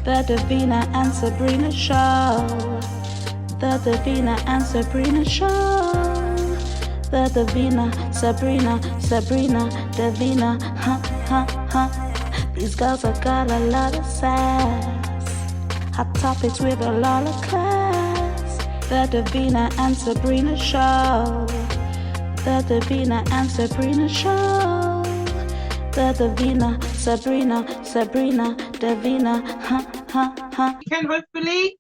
The Davina and Sabrina Show. The Davina and Sabrina Show. The Davina, Sabrina, Davina, These girls have got a lot of sass. Hot topics with a lot of class. The Davina and Sabrina Show. The Davina and Sabrina Show. The Davina, Sabrina, Davina, Can hopefully.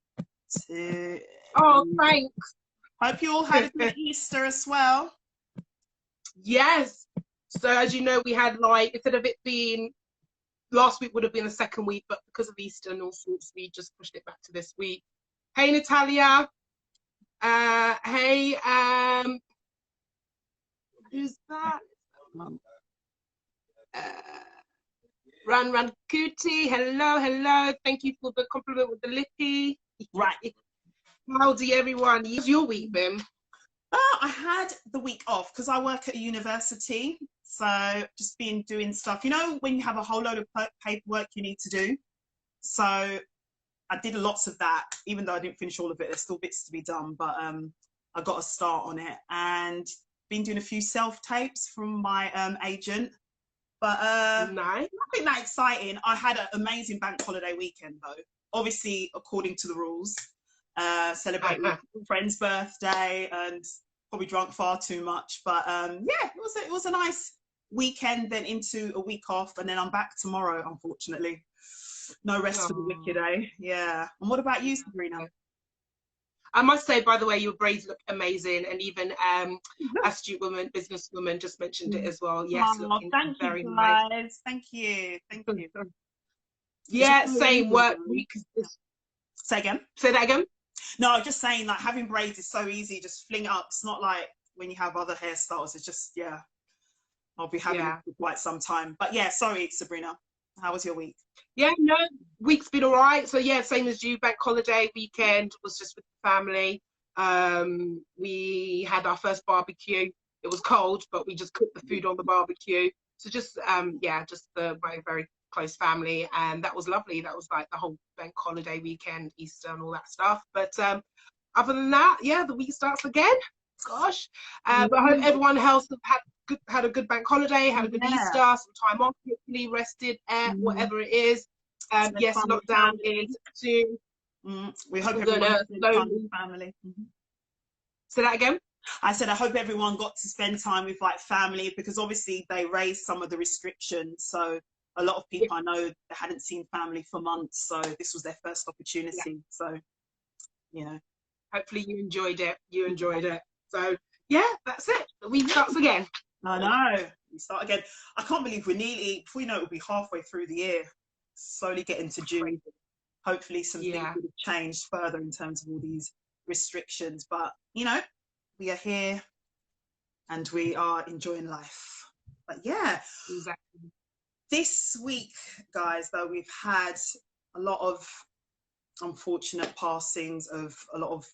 Oh, thanks. Hope you all had a good Easter as well. Yes. So as you know, we had like, instead of it being, last week would have been the second week, but because of Easter and all sorts, we just pushed it back to this week. Hey, Natalia. Hey, who's that? Ran Cootie. Hello. Thank you for the compliment with the lippy. Right. Howdy, everyone. How's your week been? I had the week off because I work at a university. So just been doing stuff, you know, when you have a whole load of paperwork you need to do. So I did lots of that, even though I didn't finish all of it. There's still bits to be done, but I got a start on it and been doing a few self-tapes from my agent. But nice. Nothing that exciting. I had an amazing bank holiday weekend though, obviously according to the rules. Celebrating my friend's birthday and probably drunk far too much, but yeah, it was a nice weekend, then into a week off, and then I'm back tomorrow, unfortunately. No rest for the wicked, eh? Yeah. And what about you, Sabrina? I must say, by the way, your braids look amazing, and even astute woman, businesswoman, just mentioned it as well. Yes, looking very nice. Thank you. Yeah, same work week. Say again. Say that again. No, I'm just saying, like, having braids is so easy. Just fling it up. It's not like when you have other hairstyles. It's just, yeah, I'll be having it for quite some time. But yeah, sorry, Sabrina. How was your week? Yeah, no, week's been all right. So yeah, same as you. Bank holiday weekend was just with the family. We had our first barbecue. It was cold, but we just cooked the food on the barbecue. So just just the very, very close family, and that was lovely. That was like the whole bank holiday weekend, Easter and all that stuff. But other than that, yeah, the week starts again. Gosh. But I hope everyone else had a good bank holiday, had a good Easter, some time off, hopefully rested, whatever it is. Yes, lockdown is soon. We hope everyone spent family. Say that again. I said I hope everyone got to spend time with like family, because obviously they raised some of the restrictions. So a lot of people I know they hadn't seen family for months, so this was their first opportunity. So, you know, hopefully you enjoyed it. So yeah, that's it. The week starts again. I know. We start again. I can't believe we're nearly, before we know it, we'll be halfway through the year. Slowly getting to June. Hopefully some things would have changed further in terms of all these restrictions. But, you know, we are here and we are enjoying life. But yeah. Exactly. This week, guys, though, we've had a lot of unfortunate passings of a lot of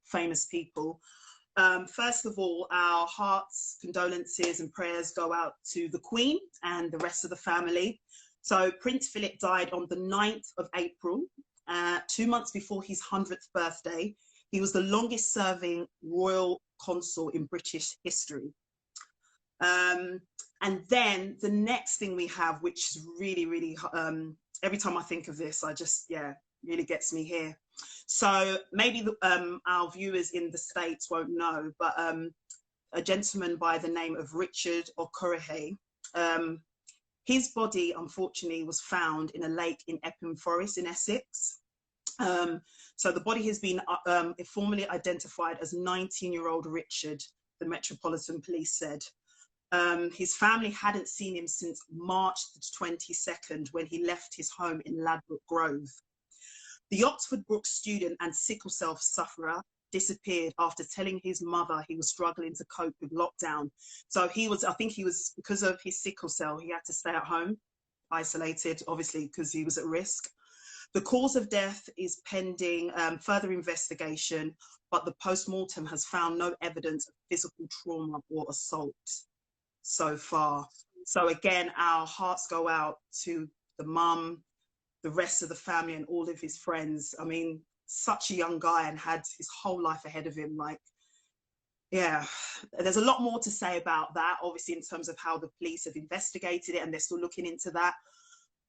famous people. First of all, our hearts, condolences and prayers go out to the Queen and the rest of the family. So Prince Philip died on the 9th of April, 2 months before his 100th birthday. He was the longest serving royal consort in British history. And then the next thing we have, which is really, really, every time I think of this, I just, really gets me here. So maybe our viewers in the States won't know, but a gentleman by the name of Richard Okorahe, his body, unfortunately, was found in a lake in Epping Forest in Essex. So the body has been formally identified as 19-year-old Richard, the Metropolitan Police said. His family hadn't seen him since March the 22nd, when he left his home in Ladbroke Grove. The Oxford Brook student and sickle cell sufferer disappeared after telling his mother he was struggling to cope with lockdown. So I think he was, because of his sickle cell, he had to stay at home, isolated, obviously, because he was at risk. The cause of death is pending further investigation, but the post-mortem has found no evidence of physical trauma or assault so far. So again, our hearts go out to the mum, the rest of the family and all of his friends. I mean, such a young guy and had his whole life ahead of him. Like, yeah, there's a lot more to say about that, obviously, in terms of how the police have investigated it and they're still looking into that.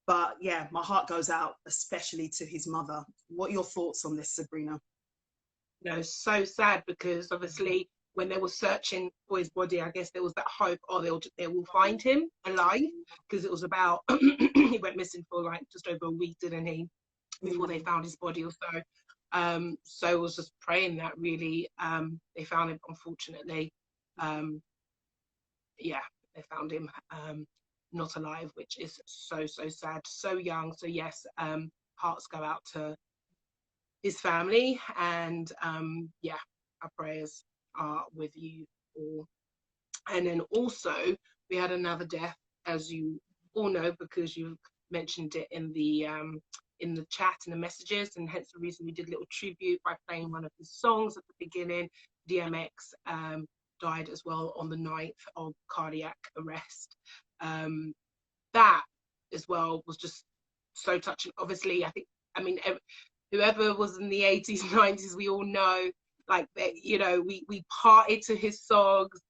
But yeah, my heart goes out, especially to his mother. What are your thoughts on this, Sabrina? You know, so sad, because obviously when they were searching for his body, I guess there was that hope, oh, they will find him alive, because it was about he went missing for like just over a week, didn't he, before they found his body or so. So I was just praying that really they found him. Unfortunately, yeah, they found him not alive, which is so sad, so young. So yes, hearts go out to his family, and yeah, our prayers are with you all. And then also we had another death, as you all know, because you've mentioned it in the chat and the messages, and hence the reason we did a little tribute by playing one of his songs at the beginning. DMX died as well on the 9th of cardiac arrest. That as well was just so touching. Obviously, I mean, whoever was in the 80s, 90s, we all know, like, you know, we partied to his songs,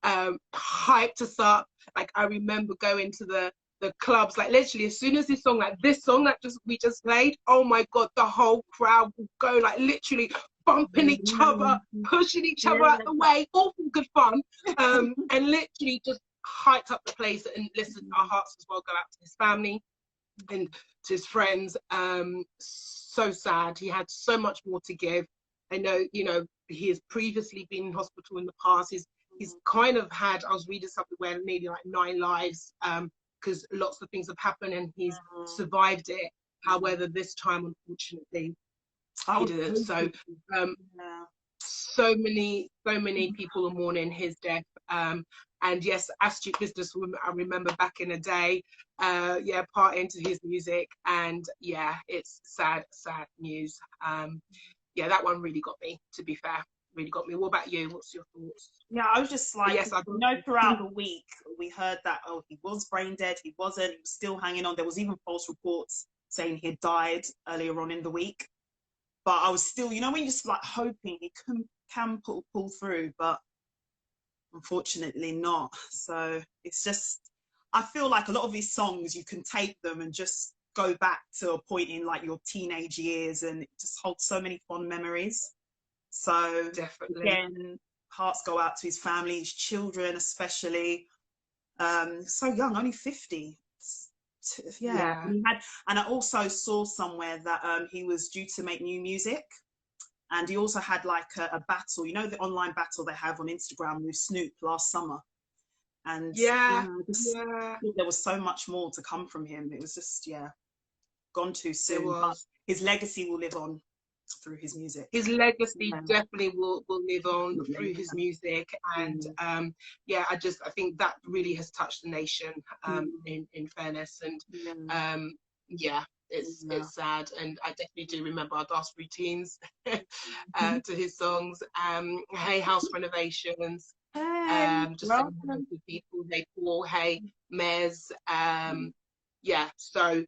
hyped us up. Like, I remember going to the clubs, like literally as soon as this song, like this song that we just played, oh my God, the whole crowd would go, like literally bumping each other, pushing each other out the way, all for good fun, and literally just hyped up the place. And listen, our hearts as well go out to his family and to his friends. So sad. He had so much more to give. I know, you know, he has previously been in hospital in the past. He's kind of had, I was reading something where maybe like 9 lives, because lots of things have happened and he's survived it. However, this time, unfortunately, he didn't. So, so many people are mourning his death. And yes, astute businesswoman, I remember back in the day, yeah, partying to his music, and yeah, it's sad news. Yeah, that one really got me, to be fair, really got me. What about you? What's your thoughts? Yeah, I was just like, yes, you know, throughout the week, we heard that, oh, he was brain dead, he wasn't, he was still hanging on. There was even false reports saying he had died earlier on in the week. But I was still, you know, when you're just like hoping he can pull through, but unfortunately not. So it's just, I feel like a lot of these songs, you can take them and just go back to a point in like your teenage years, and it just holds so many fond memories. So definitely, again, hearts go out to his family, his children especially. So young, only 50. Yeah. And I also saw somewhere that he was due to make new music, and he also had like a battle, you know, the online battle they have on Instagram with Snoop last summer. And yeah, there was so much more to come from him. It was just, yeah, gone too soon. But his legacy will live on through his music. His legacy definitely will live on through his music. And yeah, I think that really has touched the nation, in fairness. And yeah, it's sad. And I definitely do remember our dance routines to his songs. Hey, house renovations. Just people, hey Paul, hey Mez. Yeah, so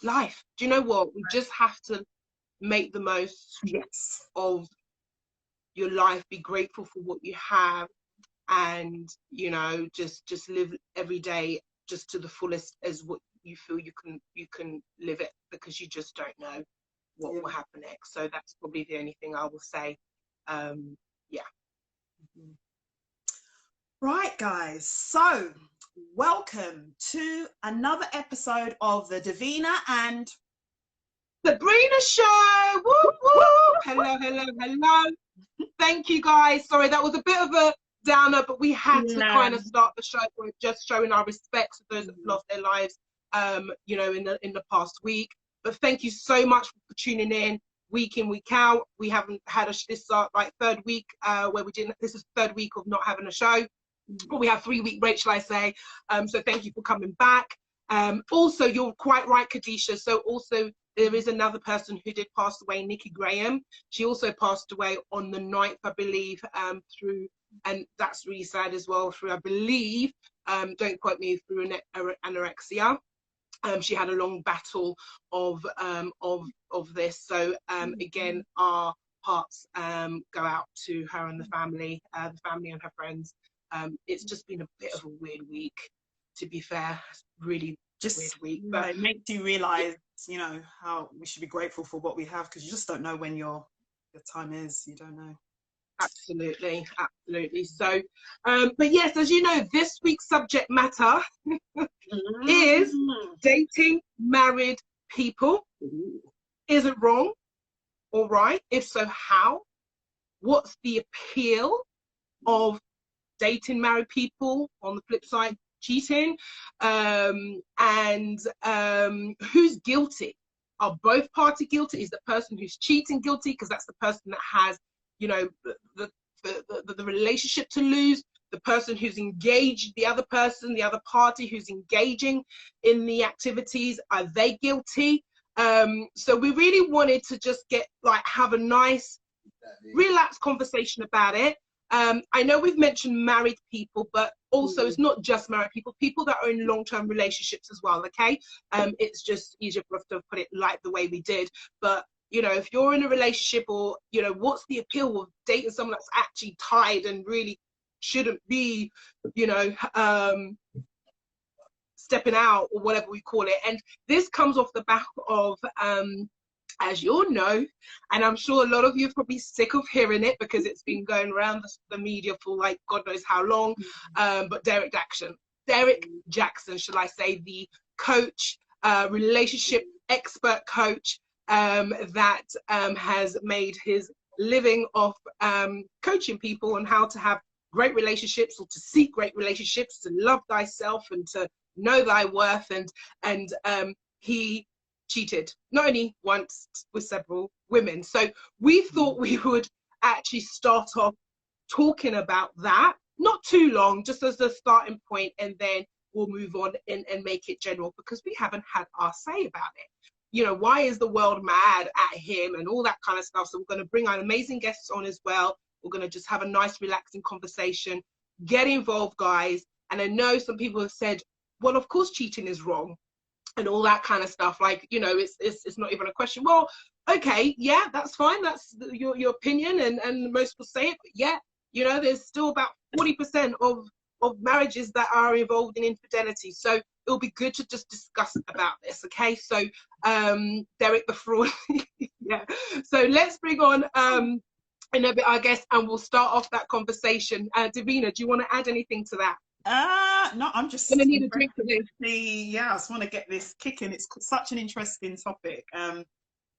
life. Do you know what? We just have to make the most of your life, be grateful for what you have, and you know, just live every day just to the fullest as what you feel you can live it, because you just don't know what will happen next. So that's probably the only thing I will say. Yeah. Right, guys, so welcome to another episode of the Davina and Sabrina show. Woo, woo. Hello. Thank you, guys. Sorry, that was a bit of a downer, but we had to kind of start the show with just showing our respects to those that lost their lives, you know, in the past week. But thank you so much for tuning in week out. We haven't had this like third week where we didn't. This is third week of not having a show. But we have 3-week break, shall I say. So thank you for coming back. Also, you're quite right, Kadisha. So also there is another person who did pass away, Nikki Graham. She also passed away on the 9th, I believe, through, and that's really sad as well, through, I believe, don't quote me, through anorexia. She had a long battle of this. So again, our hearts go out to her and the family and her friends. It's just been a bit of a weird week, to be fair. Really just weird week. But it makes you realise, you know, how we should be grateful for what we have, because you just don't know when your time is. You don't know. Absolutely, absolutely. So, but yes, as you know, this week's subject matter is dating married people. Is it wrong or right? If so, how? What's the appeal of dating married people? On the flip side, cheating, and who's guilty? Are both parties guilty? Is the person who's cheating guilty because that's the person that has, you know, the relationship to lose? The person who's engaged, the other person, the other party who's engaging in the activities, are they guilty? So we really wanted to just have a nice, relaxed conversation about it. I know we've mentioned married people, but also it's not just married people, people that are in long-term relationships as well, okay? It's just easier for us to put it like the way we did. But, you know, if you're in a relationship, or, you know, what's the appeal of dating someone that's actually tied and really shouldn't be, you know, stepping out, or whatever we call it. And this comes off the back of, as you all know, and I'm sure a lot of you are probably sick of hearing it because it's been going around the media for like God knows how long, but Derek Jackson, shall I say, the coach, relationship expert coach, that has made his living off coaching people on how to have great relationships, or to seek great relationships, to love thyself and to know thy worth. And he cheated, not only once, with several women. So we thought we would actually start off talking about that, not too long, just as a starting point, and then we'll move on and make it general, because we haven't had our say about it. You know, why is the world mad at him and all that kind of stuff? So we're going to bring our amazing guests on as well. We're going to just have a nice, relaxing conversation. Get involved, guys. And I know some people have said, well, of course cheating is wrong and all that kind of stuff. Like, you know, it's not even a question. Well, okay, yeah, that's fine. That's your opinion, and most will say it. But yeah, you know, there's still about 40% of marriages that are involved in infidelity. So it'll be good to just discuss about this, okay? So Derek the fraud. Yeah. So let's bring on in a bit our guest, and we'll start off that conversation. Davina, do you want to add anything to that? No, I'm just gonna need a drink for this. Yeah, I just want to get this kicking. It's such an interesting topic. I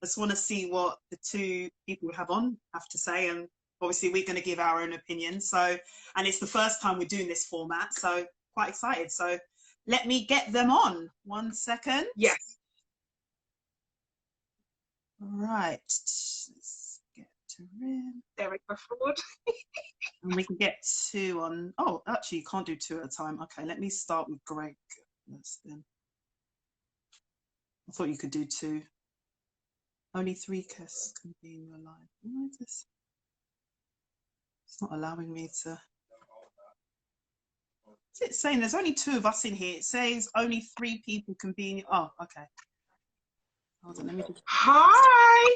just want to see what the two people we have to say, and obviously we're going to give our own opinion. So, and it's the first time we're doing this format, so quite excited. So let me get them on. 1 second. Yes. Right. Let's get to Rim. Derek the fraud. And we can get two on. Oh, actually, you can't do two at a time. Okay, let me start with Greg. Then. I thought you could do two. Only 3 guests can be in your live. Why is this? It's not allowing me to. What's it saying? There's only 2 of us in here. It says only 3 people can be in. Oh, okay. Hold on, let me just. Hi.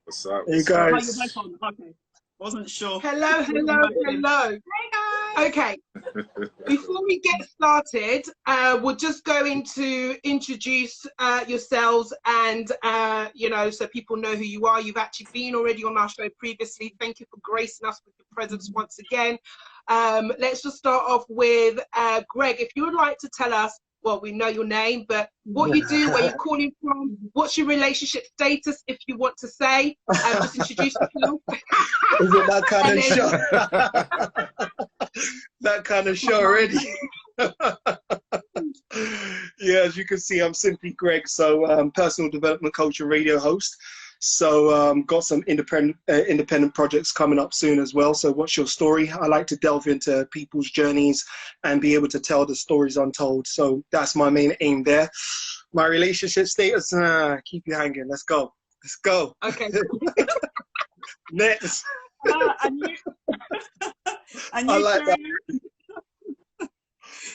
What's up? Hey guys. Oh, you're both on. Okay. Wasn't sure. Hello. Hey guys. Okay. Before we get started, we're just going to introduce yourselves, and you know, so people know who you are. You've actually been already on our show previously. Thank you for gracing us with your presence once again. Let's just start off with Greg. If you would like to tell us, well, we know your name, but what you do, where you're calling from, what's your relationship status, if you want to say, just introduce yourself. Is it that kind of show? That kind of show already? Yeah, as you can see, I'm simply Greg, so personal development coach and radio host. So got some independent projects coming up soon as well. So what's your story? I like to delve into people's journeys and be able to tell the stories untold. So that's my main aim there. My relationship status, keep you hanging. Let's go. Let's go. Okay. Next. And I like that.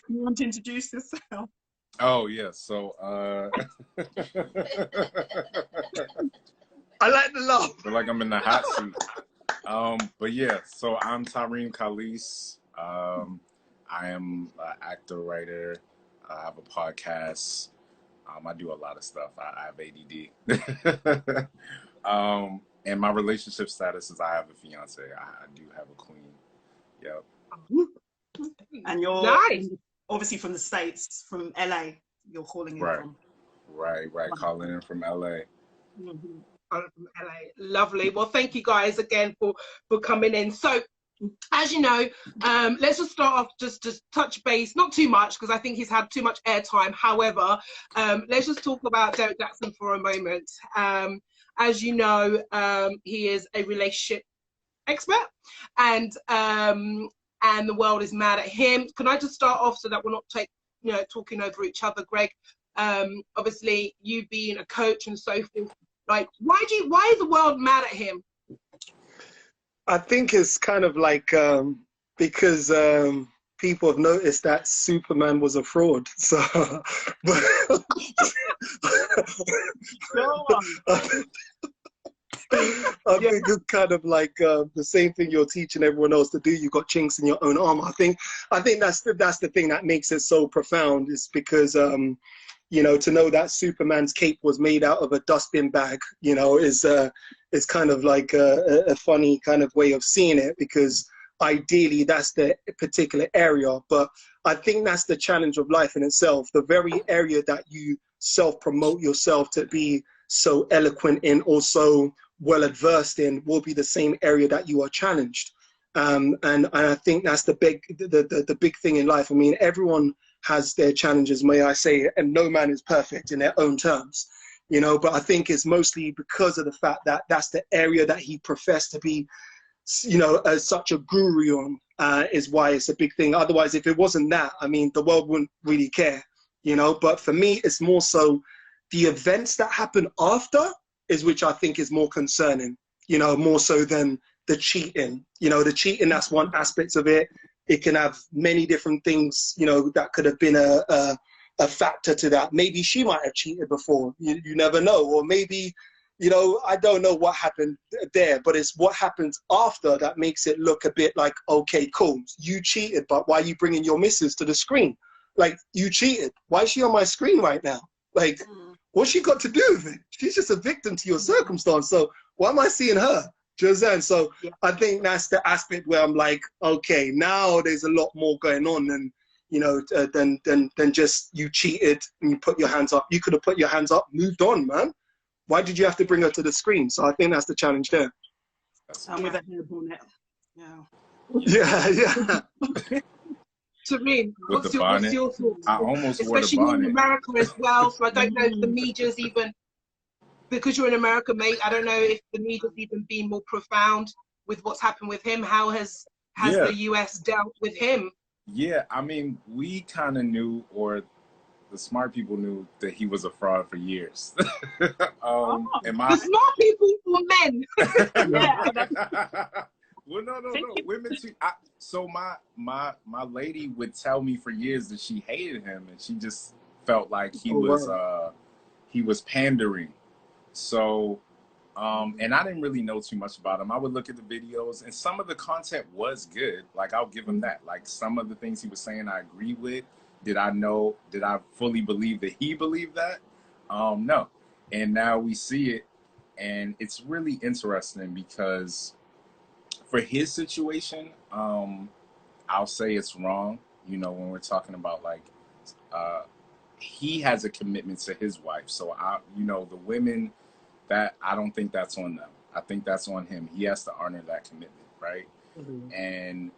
You want to introduce yourself? Oh yeah, so I like the laugh. feel like I'm in the hot seat. But yeah, so I'm Tyreen Khalis. I am an actor, writer. I have a podcast. I do a lot of stuff. I have ADD. And my relationship status is I have a fiance. I do have a queen. Yep. And you're Nice. obviously from the States, from LA. You're calling in Right. from. Right. Calling in from LA. Mhm. From LA. Lovely. Well, thank you guys again for coming in. So, as you know, let's just start off, just touch base, not too much because I think he's had too much airtime. However, let's just talk about Derek Jackson for a moment. As you know, he is a relationship expert, and the world is mad at him. Can I just start off so that we're not talking over each other, Greg? Obviously, you being a coach and so forth. Like, why is the world mad at him? I think it's kind of like because people have noticed that Superman was a fraud. So, but, I think it's kind of like the same thing you're teaching everyone else to do. You've got chinks in your own armor. I think that's the thing that makes it so profound, is because to know that Superman's cape was made out of a dustbin bag, is kind of like a funny kind of way of seeing it, because ideally that's the particular area. But I think that's the challenge of life in itself. The very area that you self-promote yourself to be so eloquent in, or so well adversed in, will be the same area that you are challenged. And I think that's the big thing in life. I mean, everyone has their challenges, may I say, and no man is perfect in their own terms, but I think it's mostly because of the fact that that's the area that he professed to be, such a guru on, is why it's a big thing. Otherwise, if it wasn't that, I mean, the world wouldn't really care, but for me, it's more so the events that happen after is which I think is more concerning, more so than the cheating. The cheating, that's one aspect of it. It can have many different things, that could have been a factor to that. Maybe she might have cheated before, you never know. Or maybe, I don't know what happened there, but it's what happens after that makes it look a bit like, okay, cool, you cheated, but why are you bringing your missus to the screen? Like, you cheated. Why is she on my screen right now? Like, what's she got to do with it? She's just a victim to your circumstance. So why am I seeing her? Do you understand? So I think that's the aspect where I'm like, okay, now there's a lot more going on than, than just you cheated and you put your hands up. You could have put your hands up, moved on, man. Why did you have to bring her to the screen? So I think that's the challenge there. And with a hair bonnet. Yeah. Sabrina, what's your thoughts? I almost wore the especially bonnet. in America as well. So I don't know if the media's even, because you're in America, mate, I don't know if the media's even been more profound with what's happened with him. How has the US dealt with him? Yeah, I mean, we kind of knew, or the smart people knew, that he was a fraud for years. The smart people were men. Well, no. Women too. So my lady would tell me for years that she hated him, and she just felt like he was pandering. So, and I didn't really know too much about him. I would look at the videos, and some of the content was good. Like, I'll give him that. Like, some of the things he was saying, I agree with. Did I fully believe that he believed that? No. And now we see it, and it's really interesting because for his situation, I'll say it's wrong. When we're talking about, like, he has a commitment to his wife. So the women, that I don't think that's on them. I think that's on him. He has to honor that commitment, right? And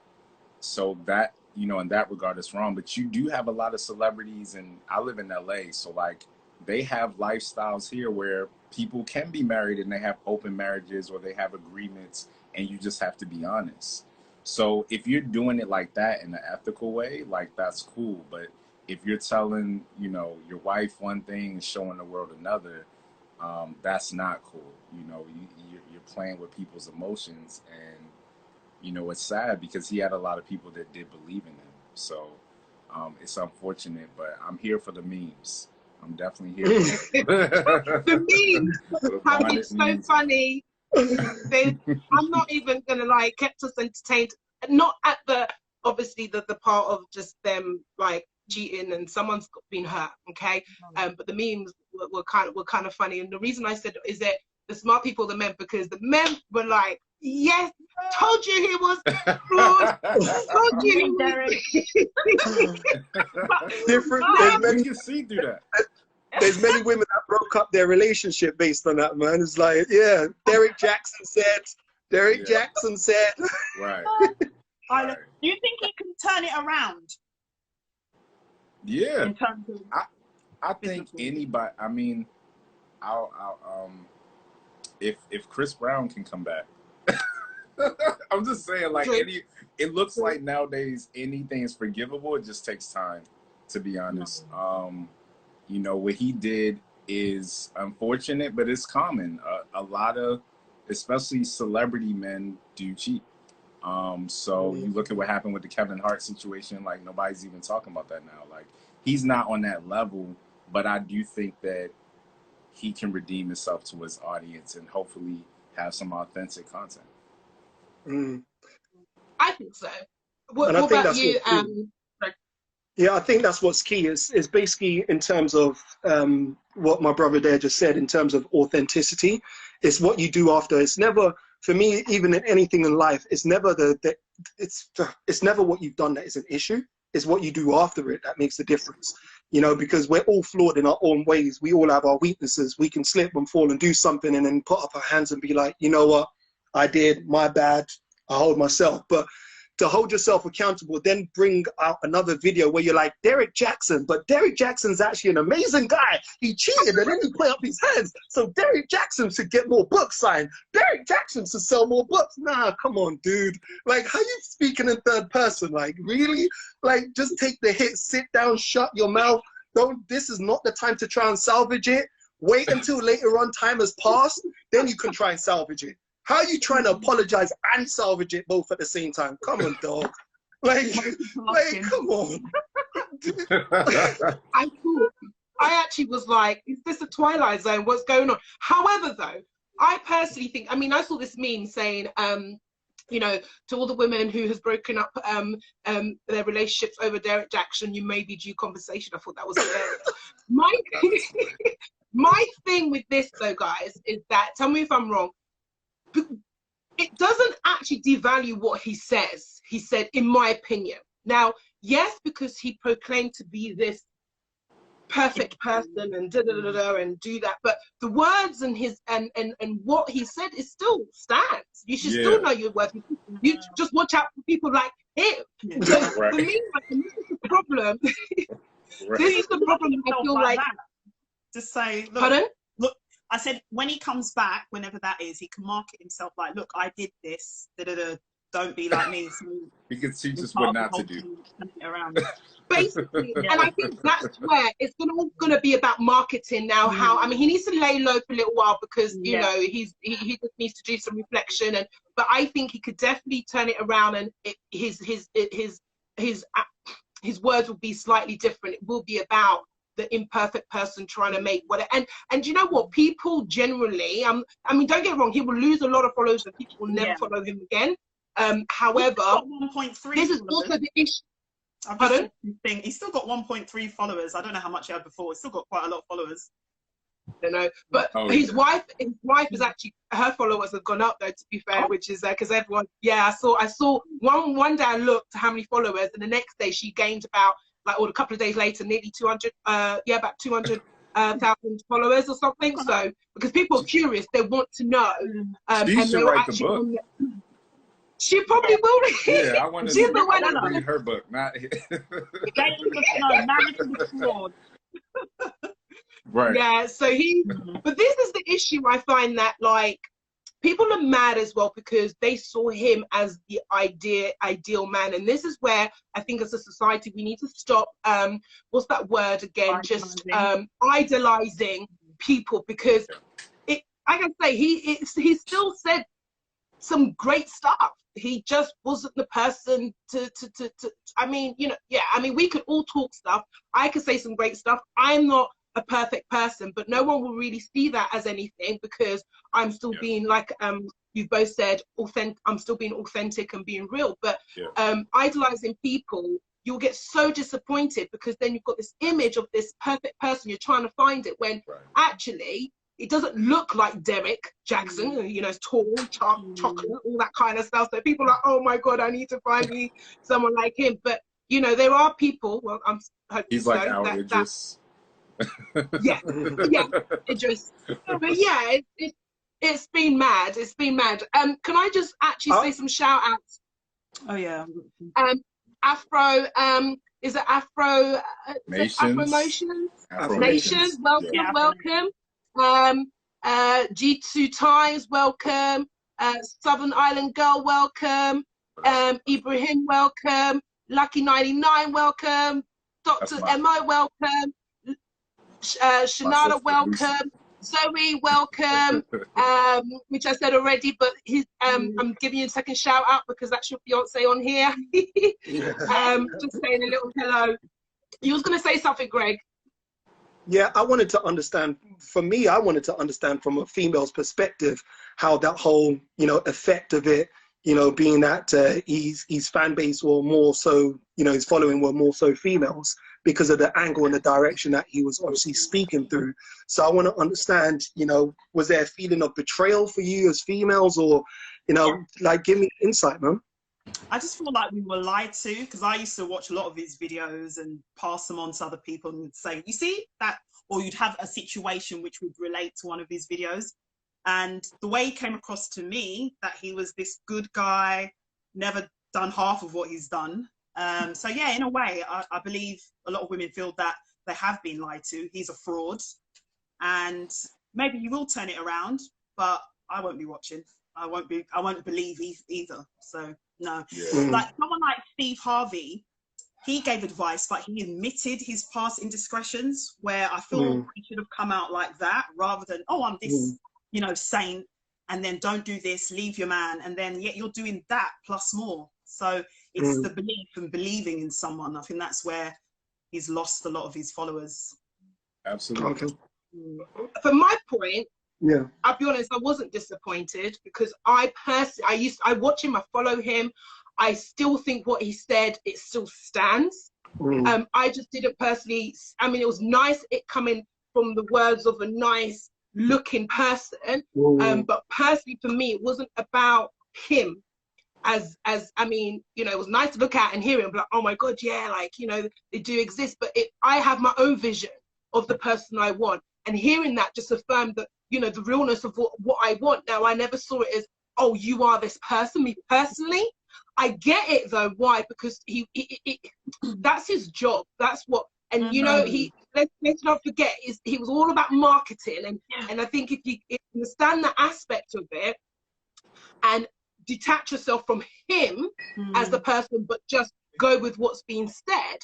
so that, in that regard, it's wrong. But you do have a lot of celebrities, and I live in LA, so like they have lifestyles here where people can be married and they have open marriages, or they have agreements, and you just have to be honest. So if you're doing it like that in an ethical way, like, that's cool. But if you're telling, your wife one thing and showing the world another, that's not cool. You're playing with people's emotions, and it's sad because he had a lot of people that did believe in him. So It's unfortunate, but I'm here for the memes. I'm definitely here. The memes have been so funny. I'm not even gonna lie, it kept us entertained. Not at the obviously the part of just them like cheating and someone's been hurt, okay? But the memes were kind of funny. And the reason I said is that the smart people, the men, because the men were like, yes, told you he was flawed. Told you he was different. We can see through that. There's many women that broke up their relationship based on that, man. It's like, yeah, Derek Jackson said. Right. Do you think he can turn it around? Yeah. In terms of I think anybody. I mean, if Chris Brown can come back, I'm just saying, like, it looks like nowadays anything is forgivable. It just takes time, to be honest. You know, what he did is unfortunate, but it's common. A lot of, especially celebrity men, do cheat. So you look at what happened with the Kevin Hart situation, like nobody's even talking about that now. Like, he's not on that level, but I do think that he can redeem himself to his audience and hopefully have some authentic content. I think so. What think about that's you? Yeah, I think that's what's key. Is basically in terms of what my brother there just said, in terms of authenticity. It's what you do after. It's never, for me, even in anything in life, it's never it's never what you've done that is an issue. It's what you do after it that makes the difference. You know, because we're all flawed in our own ways. We all have our weaknesses. We can slip and fall and do something and then put up our hands and be like, you know what, I did, my bad, I hold myself. But to hold yourself accountable, then bring out another video where you're like, Derek Jackson, but Derek Jackson's actually an amazing guy. He cheated and then he put up his hands. So Derek Jackson should get more books signed. Derek Jackson should sell more books. Nah, come on, dude. Like, how you speaking in third person? Like, really? Like, just take the hit, sit down, shut your mouth. This is not the time to try and salvage it. Wait until later on time has passed, then you can try and salvage it. How are you trying to apologize and salvage it both at the same time? Come on, dog. Like come on. I actually was like, is this a Twilight Zone? What's going on? However, though, I personally think, I mean, I saw this meme saying, you know, to all the women who has broken up their relationships over Derek Jackson, you may be due conversation. I thought that was hilarious. My thing with this, though, guys, is that, tell me if I'm wrong, it doesn't actually devalue what he says. He said, in my opinion. Now, yes, because he proclaimed to be this perfect person and and do that, but the words and his and what he said is still stands. You should still know your worth. You just watch out for people like him. So for me, like, this is the problem. This is the problem. I feel like to say, look, pardon? Look, I said, when he comes back, whenever that is, he can market himself like, look, I did this, don't be like me. So he can teach us what not to do. Basically, and I think that's where it's all gonna be about marketing now. How, I mean, he needs to lay low for a little while because you know he just needs to do some reflection. But I think he could definitely turn it around, and his words will be slightly different. It will be about the imperfect person trying to make whatever. And you know what? People generally, I mean, don't get me wrong, he will lose a lot of followers and people will never follow him again. However, 1.3 this is also the issue. Pardon? He's still got 1.3 followers. I don't know how much he had before. He's still got quite a lot of followers. I don't know, but his wife is actually, her followers have gone up though, to be fair, which is because everyone, I saw one day I looked how many followers, and the next day she gained about, like, or a couple of days later, nearly 200, about 200,000 followers or something. So because people are curious, they want to know. She should write the book. She probably will. Yeah, I want to read her book. Not right. Yeah. So but this is the issue. I find that, like, people are mad as well because they saw him as the ideal man, and this is where I think as a society we need to stop. What's that word again? Just idolizing people, because I can say he still said some great stuff. he just wasn't the person to I mean, you know, yeah, I mean, we could all talk stuff. I could say some great stuff. I'm not a perfect person, but no one will really see that as anything, because I'm still being, like you both said, authentic. I'm still being authentic and being real. But idolizing people, you'll get so disappointed, because then you've got this image of this perfect person, you're trying to find it, when actually it doesn't look like Derek Jackson, you know, it's tall, chocolate, all that kind of stuff. So people are like, oh my God, I need to find me someone like him. But, you know, there are people, well, I'm hoping he's like our Idris. Yeah, Idris. But yeah, it's been mad. It's been mad. Can I just actually say some shout outs? Oh yeah. Afro, is it Afro? Nations. Afro Motions. Afro Nations. Welcome, Yeah, welcome. G2 Times, welcome. Southern Island Girl, welcome. Ibrahim, welcome. Lucky 99, welcome. Dr. Mo, welcome. Shanada, welcome. Zoe, welcome. Which I said already, but I'm giving you a second shout out because that's your fiance on here. Just saying a little hello. You was going to say something, Greg? Yeah, I wanted to understand, for me, I wanted to understand from a female's perspective how that whole, you know, effect of it, you know, being that his fan base were more so, you know, his following were more so females because of the angle and the direction that he was obviously speaking through. So I want to understand, you know, was there a feeling of betrayal for you as females, or, you know, like, give me insight, man. I just feel like we were lied to, because I used to watch a lot of his videos and pass them on to other people and say, you see that, or you'd have a situation which would relate to one of his videos. And the way he came across to me, that he was this good guy, never done half of what he's done. So yeah, in a way, I believe a lot of women feel that they have been lied to. He's a fraud, and maybe he will turn it around, but I won't be watching. I won't believe either. So no. Like someone like Steve Harvey, he gave advice, but he admitted his past indiscretions, where I feel he should have come out like that, rather than, oh, I'm this, you know, saint, and then don't do this, leave your man, and then yet you're doing that plus more. So it's the belief and believing in someone. I think that's where he's lost a lot of his followers. Absolutely. From my point, yeah, I'll be honest, I wasn't disappointed, because I watch him, I follow him. I still think what he said, it still stands. I just didn't personally, I mean, it was nice it coming from the words of a nice looking person, but personally for me, it wasn't about him. As I mean, you know, it was nice to look at and hear him, but oh my God, yeah, like, you know, they do exist, but I have my own vision of the person I want, and hearing that just affirmed that, you know, the realness of what I want. Now, I never saw it as, oh, you are this person. Me personally, I get it though. Why? Because he that's his job. That's what, and you know, let's not forget, he was all about marketing, and I think if you understand that aspect of it and detach yourself from him as the person, but just go with what's being said.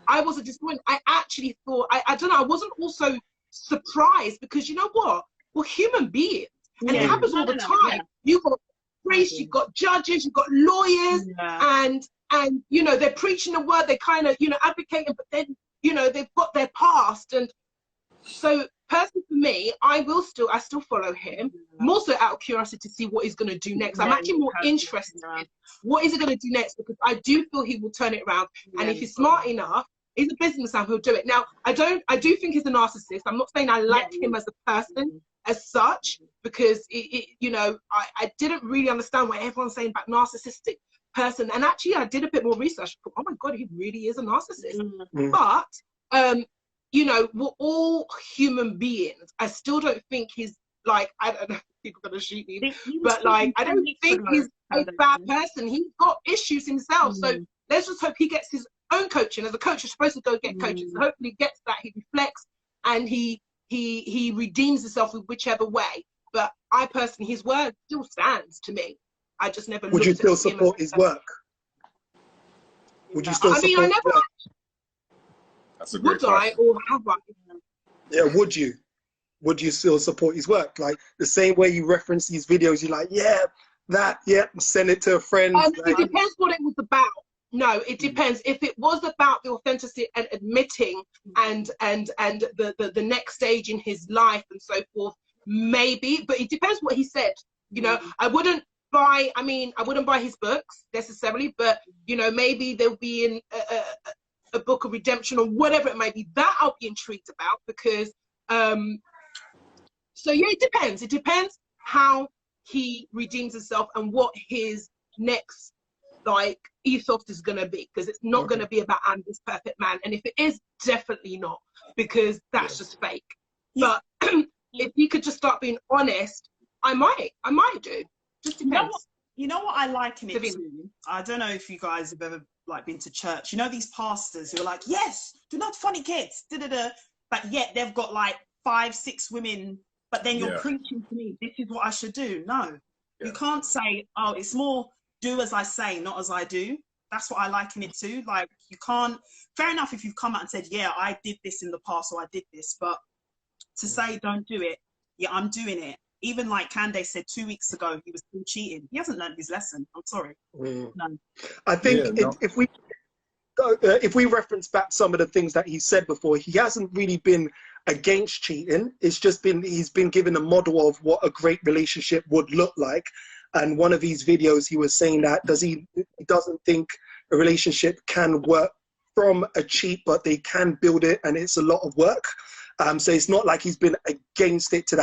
I wasn't disappointed. I actually thought, I don't know, I wasn't also surprised, because you know what? We're human beings, and it happens all the time. You've got priests, you've got judges, you've got lawyers, and you know, they're preaching the word, they kind of, you know, advocating, but then, you know, they've got their past. And so personally for me, I still follow him, more so out of curiosity to see what he's going to do next. I'm actually more interested in what is he going to do next, because I do feel he will turn it around. And if he's smart enough, he's a businessman who'll do it. Now, I do think he's a narcissist. I'm not saying I like him as a person as such, because you know, I didn't really understand what everyone's saying about narcissistic person. And actually, I did a bit more research. Oh my God, he really is a narcissist. But you know, we're all human beings. I still don't think he's like, I don't know if people are going to shoot me, but like, I don't think he's a bad person. He's got issues himself. So let's just hope he gets his own coaching. As a coach, you're supposed to go get coaching. So hopefully he gets that, he reflects, and he redeems himself with whichever way. But I personally, his word still stands to me. I just never. Would you still support his work? Would you still support? I mean, I never. That's a great question. Would I, or have I? Yeah, would you? Would you still support his work? Like the same way you reference these videos, you're like, yeah, that, yeah, send it to a friend. It depends what it was about. No, it depends. If it was about the authenticity and admitting and the next stage in his life and so forth, maybe. But it depends what he said. You know, I wouldn't buy his books necessarily, but you know, maybe there'll be in a book of redemption or whatever it may be. That I'll be intrigued about, because so yeah, it depends. It depends how he redeems himself and what his next like ethos is going to be, because it's not going to be about I'm this perfect man, and if it is, definitely not, because that's just fake. But if he could just start being honest, I might do. Just depends. You know what I like in it too? I don't know if you guys have ever like been to church. You know these pastors who are like, yes, do not funny kids, but yet they've got like 5, 6 women. But then you're preaching to me, this is what I should do. No, you can't say, oh, it's more do as I say, not as I do. That's what I liken it to. Like, you can't, fair enough if you've come out and said, yeah, I did this in the past, or I did this, but to say don't do it, yeah, I'm doing it. Even like Candace said 2 weeks ago, he was still cheating. He hasn't learned his lesson. I'm sorry. No. I think if we reference back some of the things that he said before, he hasn't really been against cheating. It's just been, he's been given a model of what a great relationship would look like. And one of his videos, he was saying that he doesn't think a relationship can work from a cheat, but they can build it, and it's a lot of work. So it's not like he's been against it to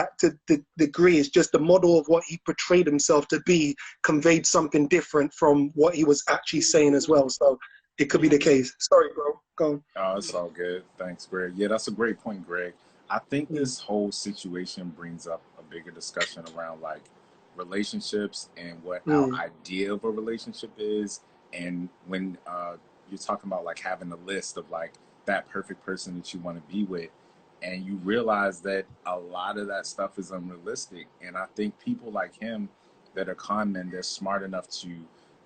the degree. It's just the model of what he portrayed himself to be conveyed something different from what he was actually saying as well. So it could be the case. Sorry, bro. Go on. Oh, it's all good. Thanks, Greg. Yeah, that's a great point, Greg. I think this whole situation brings up a bigger discussion around like relationships and what our idea of a relationship is. And when you're talking about like having a list of like that perfect person that you want to be with, and you realize that a lot of that stuff is unrealistic. And I think people like him that are con men, they're smart enough to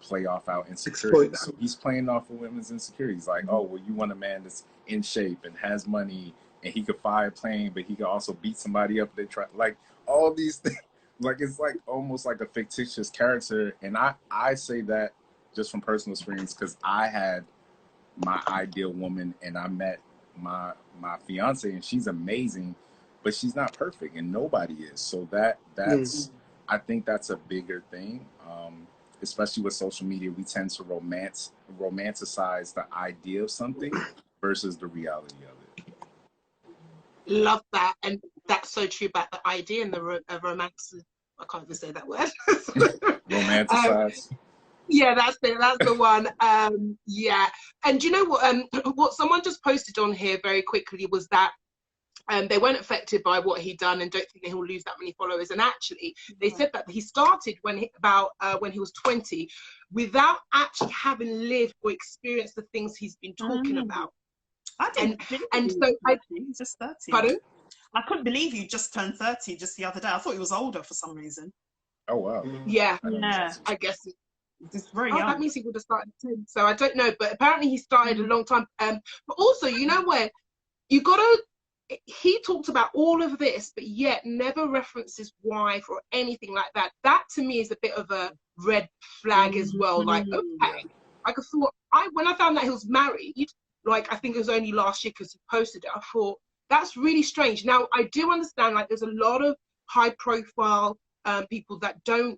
play off our insecurities. So he's playing off of women's insecurities. Like, oh, well, you want a man that's in shape and has money, and he could fly a plane, but he could also beat somebody up if they try. Like, all these things. Like, it's like almost like a fictitious character. And I say that just from personal experience, because I had my ideal woman and I met my fiance, and she's amazing, but she's not perfect, and nobody is. So that's I think that's a bigger thing. Especially with social media, we tend to romanticize the idea of something versus the reality of it. Love that, and that's so true about the idea and the romance. I can't even say that word. Romanticize. Yeah, that's the one. Yeah, and you know what someone just posted on here very quickly was that they weren't affected by what he'd done and don't think that he'll lose that many followers. And actually, they said that he started when he was 20, without actually having lived or experienced the things he's been talking about. I didn't. And so he's just 30. Pardon? I couldn't believe you just turned 30 just the other day. I thought he was older for some reason. Oh wow. Yeah. I guess. It's very young. That means he would have started too. So I don't know, but apparently he started a long time. But also, you know where you gotta. He talked about all of this, but yet never references wife or anything like that. That to me is a bit of a red flag as well. Like, okay, I thought when I found that he was married, like I think it was only last year because he posted it. I thought that's really strange. Now I do understand, like, there's a lot of high-profile people that don't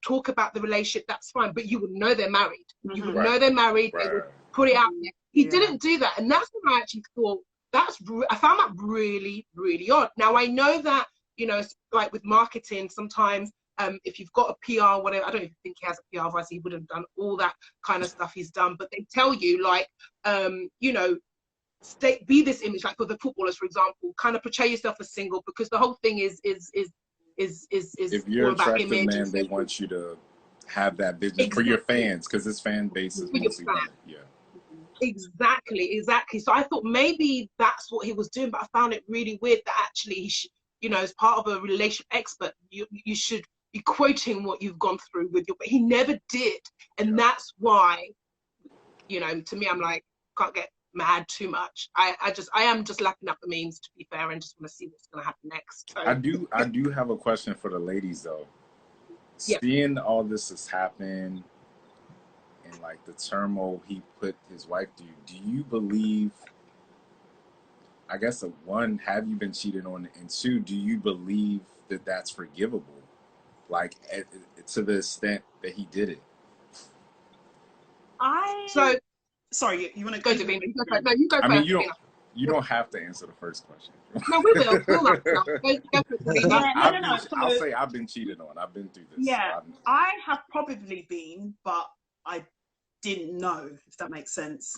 talk about the relationship. That's fine, but you would know they're married. You would know they're married. They would put it out there. He didn't do that, and that's when I actually thought. I found that really, really odd. Now I know that, you know, like with marketing, sometimes if you've got a PR, whatever, I don't even think he has a PR, otherwise he would have done all that kind of stuff he's done. But they tell you, like, you know, be this image, like for the footballers, for example, kind of portray yourself as single, because the whole thing is if you're all about attractive, image. man, they want you to have that vision for your fans, because his fan base is mostly men. Yeah. Exactly. So I thought maybe that's what he was doing, but I found it really weird that actually he should, you know, as part of a relationship expert, you should be quoting what you've gone through with your, but he never did. And that's why, you know, to me, I'm like, can't get mad too much. I am just lapping up the memes, to be fair, and just want to see what's going to happen next. So. I do have a question for the ladies though. Yeah. Seeing all this has happened and like the turmoil he put his wife through, do you believe, I guess, one, have you been cheated on? And two, do you believe that that's forgivable? Like, to the extent that he did it? So, sorry, you want to go, Davina. You go first. No, you go I first, mean, Davina. you don't have to answer the first question. No, we will. We'll answer. Go for it, Davina. Yeah, I'll say I've been cheated on. I've been through this. Yeah, so I have probably been, but I didn't know, if that makes sense.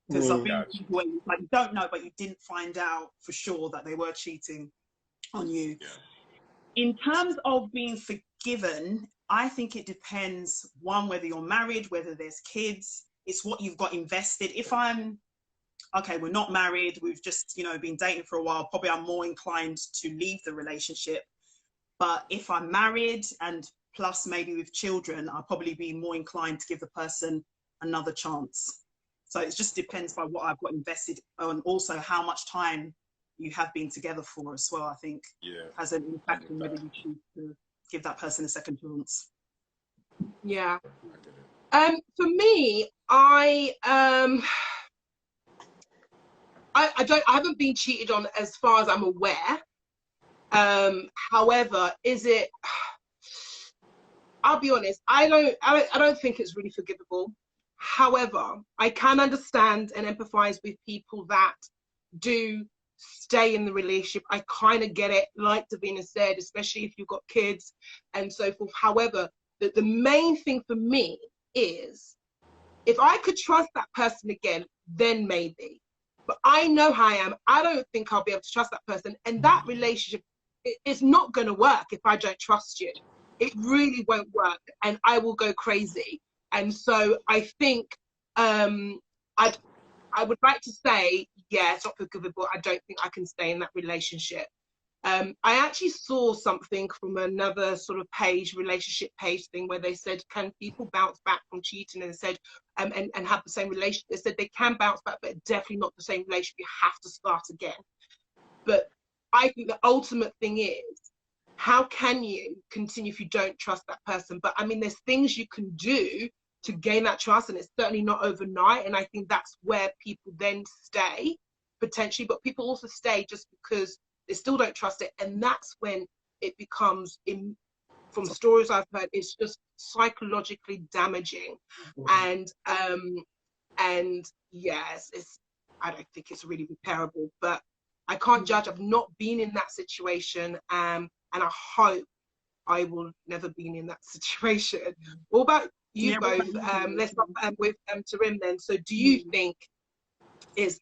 Because I've been like, you don't know, but you didn't find out for sure that they were cheating on you. Yeah. In terms of being forgiven, I think it depends, one, whether you're married, whether there's kids. It's what you've got invested. If I'm, okay, we're not married, we've just, you know, been dating for a while, probably I'm more inclined to leave the relationship. But if I'm married and plus maybe with children, I'll probably be more inclined to give the person another chance. So it just depends by what I've got invested and also how much time you have been together for as well, I think, has an impact on whether you choose to give that person a second chance. Yeah. For me, I haven't been cheated on as far as I'm aware. However, I'll be honest, I don't think it's really forgivable. However, I can understand and empathize with people that do stay in the relationship. I kind of get it, like Davina said, especially if you've got kids and so forth. However, the main thing for me is, if I could trust that person again, then maybe. But I know how I am. I don't think I'll be able to trust that person. And that relationship, it's not going to work if I don't trust you. It really won't work. And I will go crazy. And so I think I would like to say, yeah, it's not forgivable. I don't think I can stay in that relationship. I actually saw something from another sort of page, relationship page thing, where they said, can people bounce back from cheating? And said, and have the same relationship. They said they can bounce back, but definitely not the same relationship. You have to start again. But I think the ultimate thing is, how can you continue if you don't trust that person? But I mean, there's things you can do to gain that trust, and it's certainly not overnight. And I think that's where people then stay, potentially. But people also stay just because they still don't trust it. And that's when it becomes, from stories I've heard, it's just psychologically damaging. And yes, I don't think it's really repairable, but I can't judge. I've not been in that situation. And I hope I will never be in that situation. What about you both? Let's start with Tarim then. So do you think is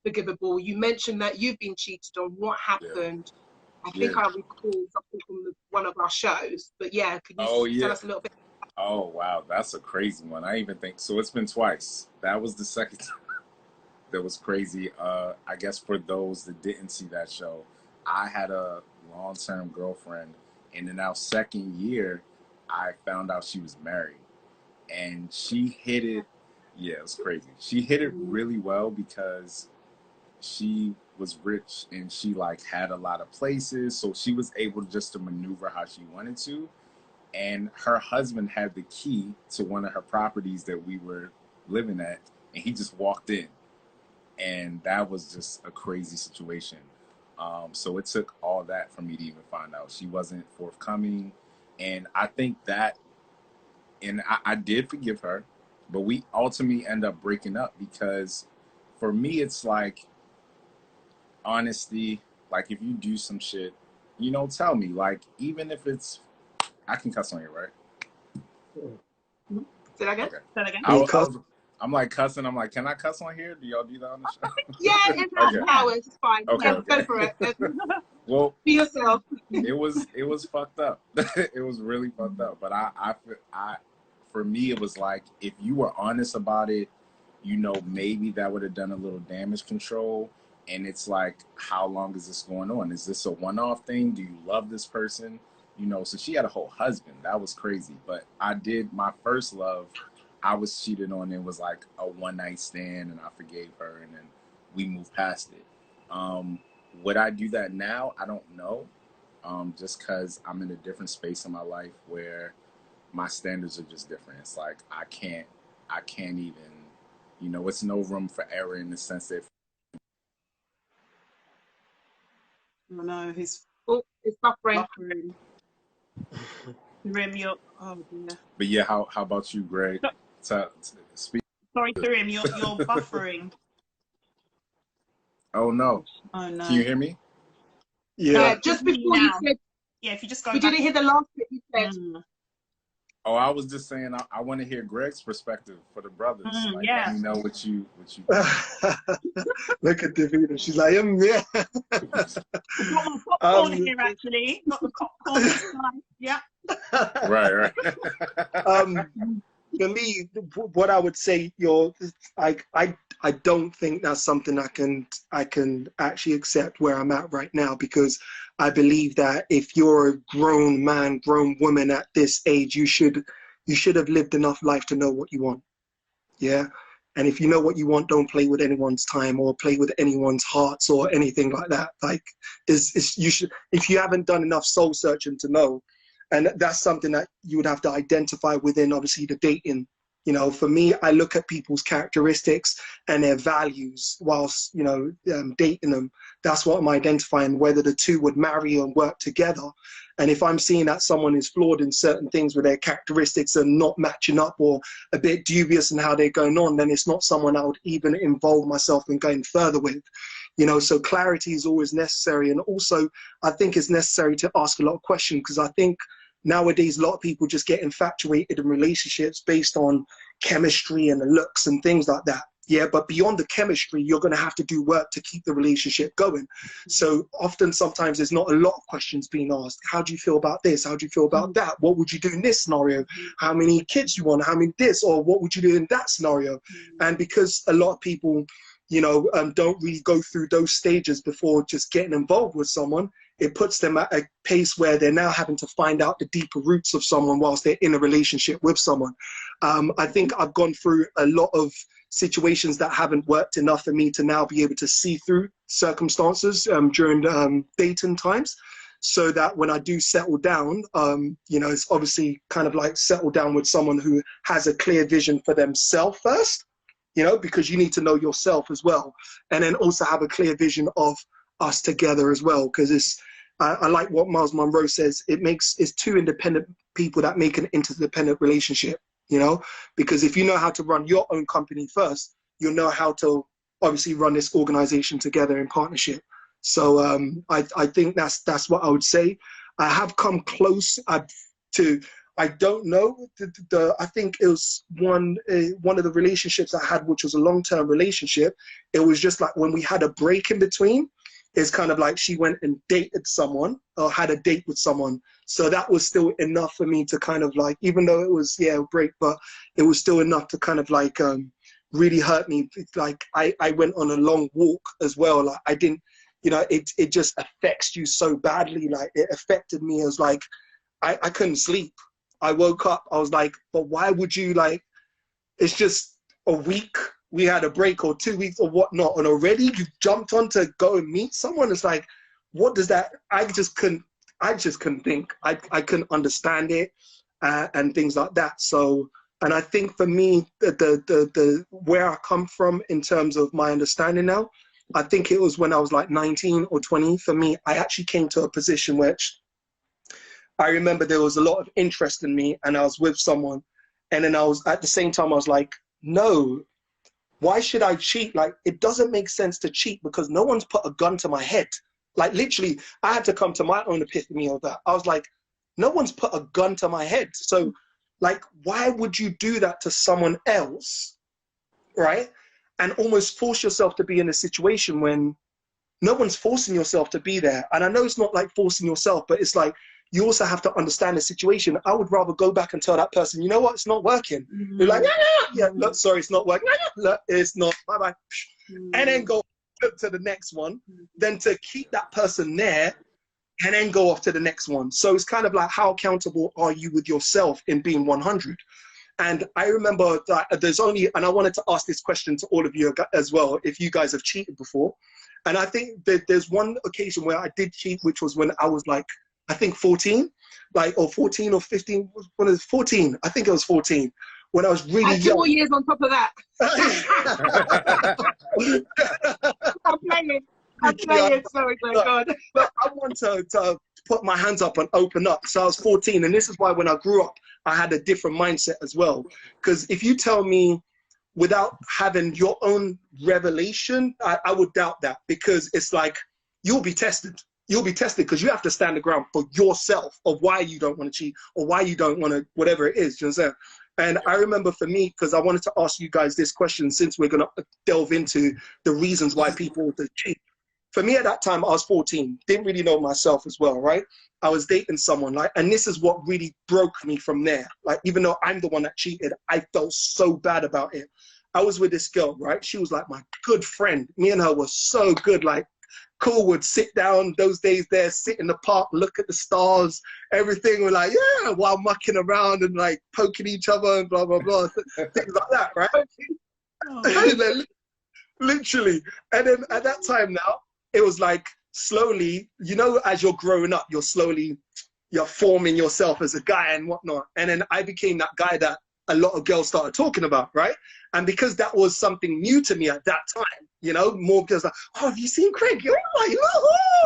forgivable? You mentioned that you've been cheated on. What happened? I think I recall something from one of our shows. But yeah, could you tell us a little bit? Oh, wow. That's a crazy one. I even think so. It's been twice. That was the second time. That was crazy. I guess for those that didn't see that show, I had a long-term girlfriend, and in our second year, I found out she was married. And she hit it, it was crazy. She hit it really well because she was rich and she like had a lot of places, so she was able just to maneuver how she wanted to. And her husband had the key to one of her properties that we were living at, and he just walked in. And that was just a crazy situation. So it took all that for me to even find out. She wasn't forthcoming. And I think that, and I did forgive her, but we ultimately end up breaking up because for me, it's like, honesty, like if you do some shit, tell me. Like, even if it's, I can cuss on here, right? Say that again? Okay. Say that again? I'm like cussing. I'm like, can I cuss on here? Do y'all do that on the show? Yeah, it's powers. It's fine. Okay, Go for it. Well, be yourself. It was fucked up. It was really fucked up. But for me, it was like, if you were honest about it, maybe that would have done a little damage control. And it's like, how long is this going on? Is this a one-off thing? Do you love this person? So she had a whole husband. That was crazy. But my first love, I was cheated on. It was like a one-night stand, and I forgave her, and then we moved past it. Would I do that now? I don't know. just because I'm in a different space in my life where my standards are just different. It's like I can't even, you know, it's no room for error in the sense that. Oh no, he's It's buffering. Tarim, you're, oh dear. But yeah, how about you, Greg? Speak. Sorry, Tarim, you're buffering. Oh no. Oh no. Can you hear me? Yeah. Just before you said, yeah, if you just go we back. didn't hear the last bit you said. Oh, I was just saying I want to hear Greg's perspective for the brothers. Like, yeah. let me know what you Look at Davina. She's like, yeah. I've got my popcorn here actually. Got the popcorn. Yeah. Right. For me, what I would say, I don't think that's something I can actually accept where I'm at right now, because I believe that if you're a grown man, grown woman at this age, you should have lived enough life to know what you want. Yeah. And if you know what you want, don't play with anyone's time or play with anyone's hearts or anything like that. Like, you should, if you haven't done enough soul searching to know. And that's something that you would have to identify within, obviously, the dating. You know, for me, I look at people's characteristics and their values whilst, you know, dating them. That's what I'm identifying, whether the two would marry and work together. And if I'm seeing that someone is flawed in certain things with their characteristics and not matching up or a bit dubious in how they're going on, then it's not someone I would even involve myself in going further with. You know, so clarity is always necessary. And also, I think it's necessary to ask a lot of questions, because I think nowadays a lot of people just get infatuated in relationships based on chemistry and the looks and things like that. Yeah, but beyond the chemistry, you're going to have to do work to keep the relationship going. So often, sometimes there's not a lot of questions being asked. How do you feel about this? How do you feel about that? What would you do in this scenario? How many kids you want? How many this? Or what would you do in that scenario? And because a lot of people, you know, don't really go through those stages before just getting involved with someone, it puts them at a pace where they're now having to find out the deeper roots of someone whilst they're in a relationship with someone. I think I've gone through a lot of situations that haven't worked enough for me to now be able to see through circumstances during dating times, so that when I do settle down, you know, it's obviously kind of like settle down with someone who has a clear vision for themselves first, you know, because you need to know yourself as well. And then also have a clear vision of us together as well. Because it's, I like what Miles Monroe says, it's two independent people that make an interdependent relationship, you know, because if you know how to run your own company first, you'll know how to obviously run this organization together in partnership. So I think that's what I would say. I have come close to, I don't know, I think it was one of the relationships I had, which was a long-term relationship. It was just like when we had a break in between, it's kind of like she went and dated someone or had a date with someone. So that was still enough for me to kind of like, even though it was, yeah, a break, but it was still enough to kind of like really hurt me. Like I went on a long walk as well. Like I didn't, you know, it just affects you so badly. Like it affected me as like, I couldn't sleep. I woke up, I was like, but why would you, like, it's just a week, we had a break, or 2 weeks or whatnot, and already you jumped on to go and meet someone. It's like, what does that, I just couldn't think. I couldn't understand it and things like that. So, and I think for me, the where I come from in terms of my understanding now, I think it was when I was like 19 or 20. For me, I actually came to a position which I remember there was a lot of interest in me, and I was with someone, and then I was, at the same time, I was like, no, why should I cheat? Like, it doesn't make sense to cheat because no one's put a gun to my head. Like, literally, I had to come to my own epiphany of that. I was like, no one's put a gun to my head. So, like, why would you do that to someone else, right? And almost force yourself to be in a situation when no one's forcing yourself to be there. And I know it's not like forcing yourself, but it's like, you also have to understand the situation. I would rather go back and tell that person, you know what, it's not working. You're like, yeah, look, sorry, it's not working. Look, it's not, bye-bye. And then go to the next one, then to keep that person there and then go off to the next one. So it's kind of like, how accountable are you with yourself in being 100? And I remember that there's only, and I wanted to ask this question to all of you as well, if you guys have cheated before. And I think that there's one occasion where I did cheat, which was when I was like I think 14, like, or 14 or 15, when it was 14, I think it was 14, when I was really and 2 young. more years on top of that. I'm playing, sorry, my God. But I want to put my hands up and open up. So I was 14, and this is why when I grew up, I had a different mindset as well. Because if you tell me without having your own revelation, I would doubt that, because it's like, you'll be tested. You'll be tested because you have to stand the ground for yourself of why you don't want to cheat or why you don't want to, whatever it is, you know what I'm saying? And I remember for me, because I wanted to ask you guys this question, since we're going to delve into the reasons why people cheat. For me at that time, I was 14, didn't really know myself as well, right? I was dating someone, like, and this is what really broke me from there. Like, even though I'm the one that cheated, I felt so bad about it. I was with this girl, right? She was like my good friend. Me and her were so good, like, cool, would sit down those days there, sit in the park, look at the stars, everything. We're like, yeah, while mucking around and like poking each other and blah, blah, blah, things like that, right? Oh. Literally. And then at that time now, it was like slowly, you know, as you're growing up, you're forming yourself as a guy and whatnot. And then I became that guy that a lot of girls started talking about, right? And because that was something new to me at that time, you know, more girls like, oh, have you seen Craig? Oh,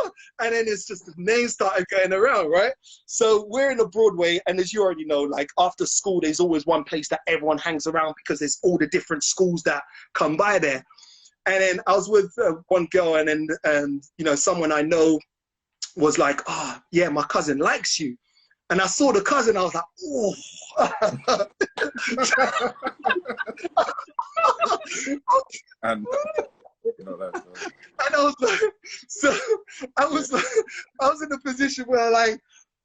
oh. And then it's just the names started going around, right? So we're in a Broadway, and as you already know, like after school, there's always one place that everyone hangs around because there's all the different schools that come by there. And then I was with one girl, and then, you know, someone I know was like, oh, yeah, my cousin likes you. And I saw the cousin, I was like, oh. And you know that. And I was like, so I was in a position where, like,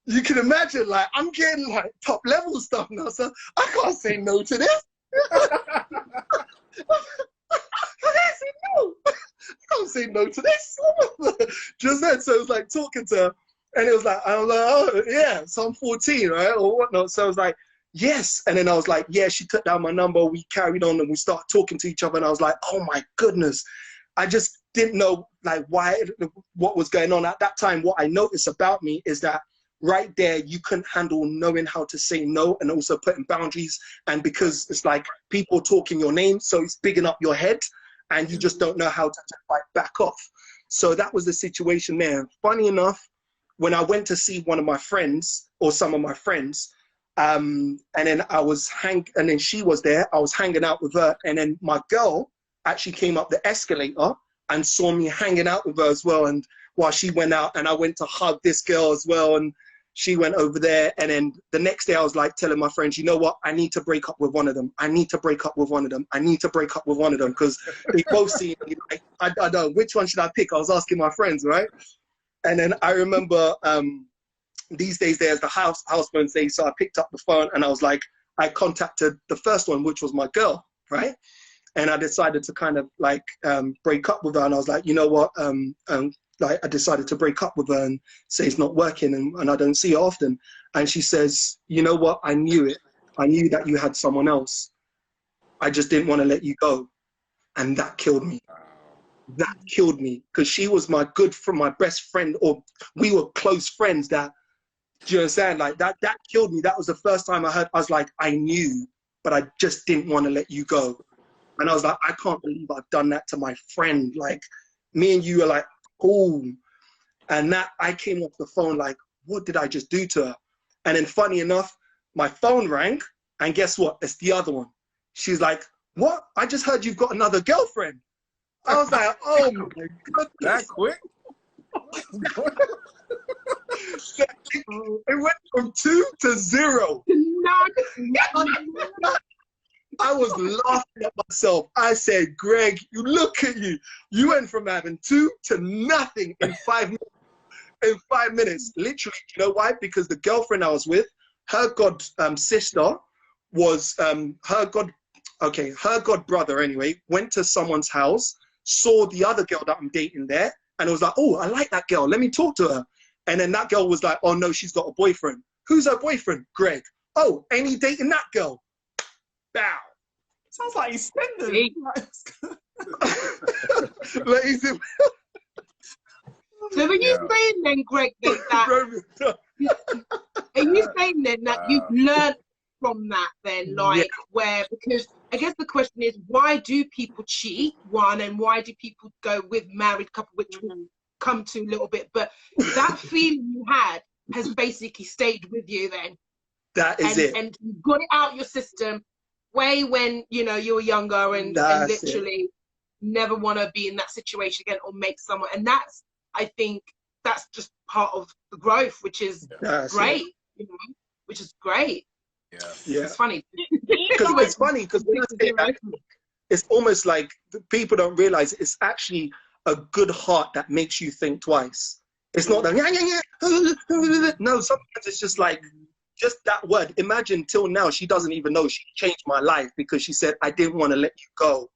you can imagine, like, I'm getting like top level stuff now, so I can't say no to this. I can't say no to this. Just then, so it was like talking to her, and it was like, I was like, oh yeah, so I'm 14, right, or whatnot. So I was like, yes. And then I was like, yeah, she took down my number, we carried on and we started talking to each other, and I was like, oh my goodness. I just didn't know like what was going on at that time. What I noticed about me is that right there, you couldn't handle knowing how to say no and also putting boundaries. And because it's like people talking your name, so it's bigging up your head, and you just don't know how to like back off. So that was the situation there. Funny enough, when I went to see one of my friends or some of my friends, and then and then she was there, I was hanging out with her, and then my girl actually came up the escalator and saw me hanging out with her as well. And while she went out, and I went to hug this girl as well, and she went over there. And then the next day I was like telling my friends, you know what, I need to break up with one of them. I need to break up with one of them. I need to break up with one of them, because they both see me, like, I don't know, which one should I pick? I was asking my friends, right? And then I remember these days there's the house phone thing, so I picked up the phone and I was like, I contacted the first one, which was my girl, right? And I decided to kind of like break up with her, and I was like, you know what, like I decided to break up with her and say it's not working, and I don't see her often. And she says, you know what, I knew it. I knew that you had someone else. I just didn't want to let you go. And that killed me. That killed me, because she was my best friend, or we were close friends. That, do you understand? Like that killed me. That was the first time I was like, I knew, but I just didn't want to let you go. And I was like, I can't believe I've done that to my friend. Like, me and you are like, oh. And that, I came off the phone like, what did I just do to her? And then funny enough, my phone rang, and guess what? It's the other one. She's like, what? I just heard you've got another girlfriend. I was like, oh my goodness. That quick? It went from 2 to 0. I was laughing at myself. I said, Greg, you look at you. You went from having 2 to nothing in 5 minutes. In 5 minutes. Literally, you know why? Because the girlfriend I was with, her god sister was her god brother anyway, went to someone's house, saw the other girl that I'm dating there, and it was like, oh, I like that girl, let me talk to her. And then that girl was like, oh no, she's got a boyfriend. Who's her boyfriend? Greg. Oh, ain't he dating that girl? Bow. Sounds like he's spending. Like, So when you saying then, Greg, that Are you saying then that you've learned from that then, like, Yeah. where, because I guess the question is, why do people cheat, one, and why do people go with married couple, which we'll come to a little bit, but that feeling you had has basically stayed with you then. That is it. And you got it out your system way when, you know, you were younger, and literally never want to be in that situation again or make someone. And that's, I think, that's just part of the growth, which is great, you know, which is great. Yeah. It's funny. Because it's funny, because when I say that, it's almost like people don't realize it's actually a good heart that makes you think twice. It's not like, no, sometimes it's just like, just that word. Imagine till now, she doesn't even know she changed my life because she said, I didn't want to let you go,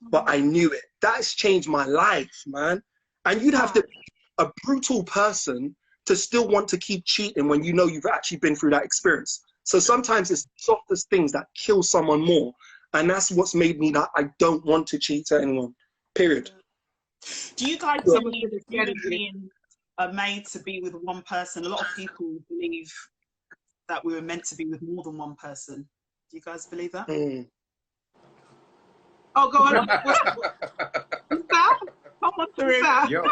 but I knew it. That's changed my life, man. And you'd have to be a brutal person to still want to keep cheating when you know you've actually been through that experience. So sometimes it's the softest things that kill someone more. And that's what's made me that I don't want to cheat to anyone, period. Do you guys believe being made to be with one person? A lot of people believe that we were meant to be with more than one person. Do you guys believe that? Oh, go on. What's that? Come on through. Yo,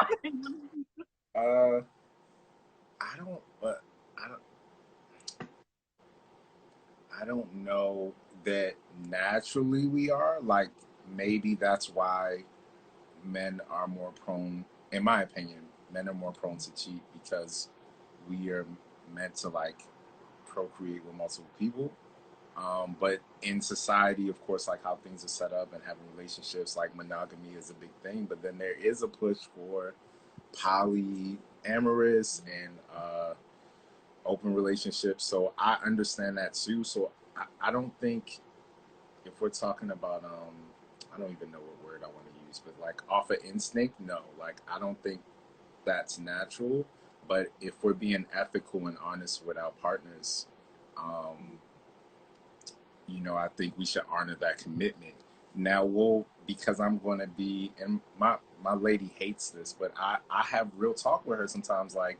I don't know that naturally we are. Like, maybe that's why men are more prone, in my opinion, men are more prone to cheat because we are meant to, like, procreate with multiple people. But in society, of course, like how things are set up and having relationships, like monogamy is a big thing. But then there is a push for polyamorous and open relationships. So I understand that too. So I don't think, if we're talking about, I don't even know what word I want to use, but like off of instinct, no. Like, I don't think that's natural. But if we're being ethical and honest with our partners, you know, I think we should honor that commitment. Now, because I'm going to be, and my lady hates this, but I have real talk with her sometimes, like,